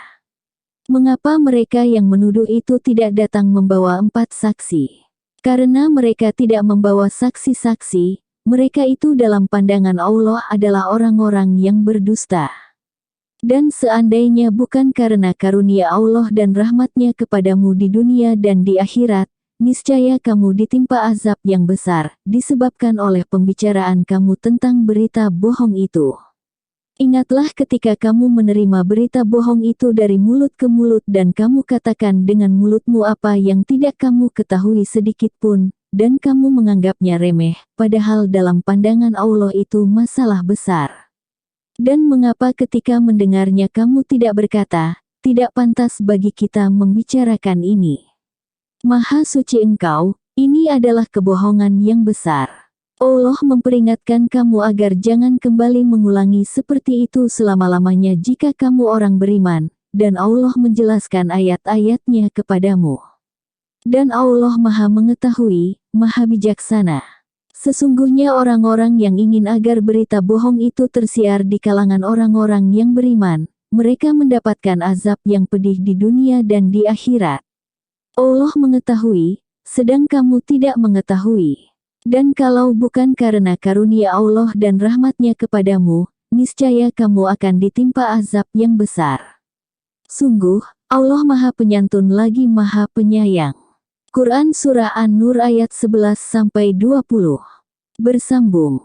Mengapa mereka yang menuduh itu tidak datang membawa 4 saksi? Karena mereka tidak membawa saksi-saksi, mereka itu dalam pandangan Allah adalah orang-orang yang berdusta. Dan seandainya bukan karena karunia Allah dan rahmatnya kepadamu di dunia dan di akhirat, niscaya kamu ditimpa azab yang besar, disebabkan oleh pembicaraan kamu tentang berita bohong itu. Ingatlah ketika kamu menerima berita bohong itu dari mulut ke mulut dan kamu katakan dengan mulutmu apa yang tidak kamu ketahui sedikit pun, dan kamu menganggapnya remeh, padahal dalam pandangan Allah itu masalah besar. Dan mengapa ketika mendengarnya kamu tidak berkata, tidak pantas bagi kita membicarakan ini. Maha suci Engkau, ini adalah kebohongan yang besar. Allah memperingatkan kamu agar jangan kembali mengulangi seperti itu selama-lamanya jika kamu orang beriman, dan Allah menjelaskan ayat-ayatnya kepadamu. Dan Allah Maha Mengetahui, Maha Bijaksana. Sesungguhnya orang-orang yang ingin agar berita bohong itu tersiar di kalangan orang-orang yang beriman, mereka mendapatkan azab yang pedih di dunia dan di akhirat. Allah mengetahui, sedang kamu tidak mengetahui. Dan kalau bukan karena karunia Allah dan rahmatnya kepadamu, niscaya kamu akan ditimpa azab yang besar. Sungguh, Allah Maha Penyantun lagi Maha Penyayang. Quran Surah An-Nur ayat 11-20. Bersambung.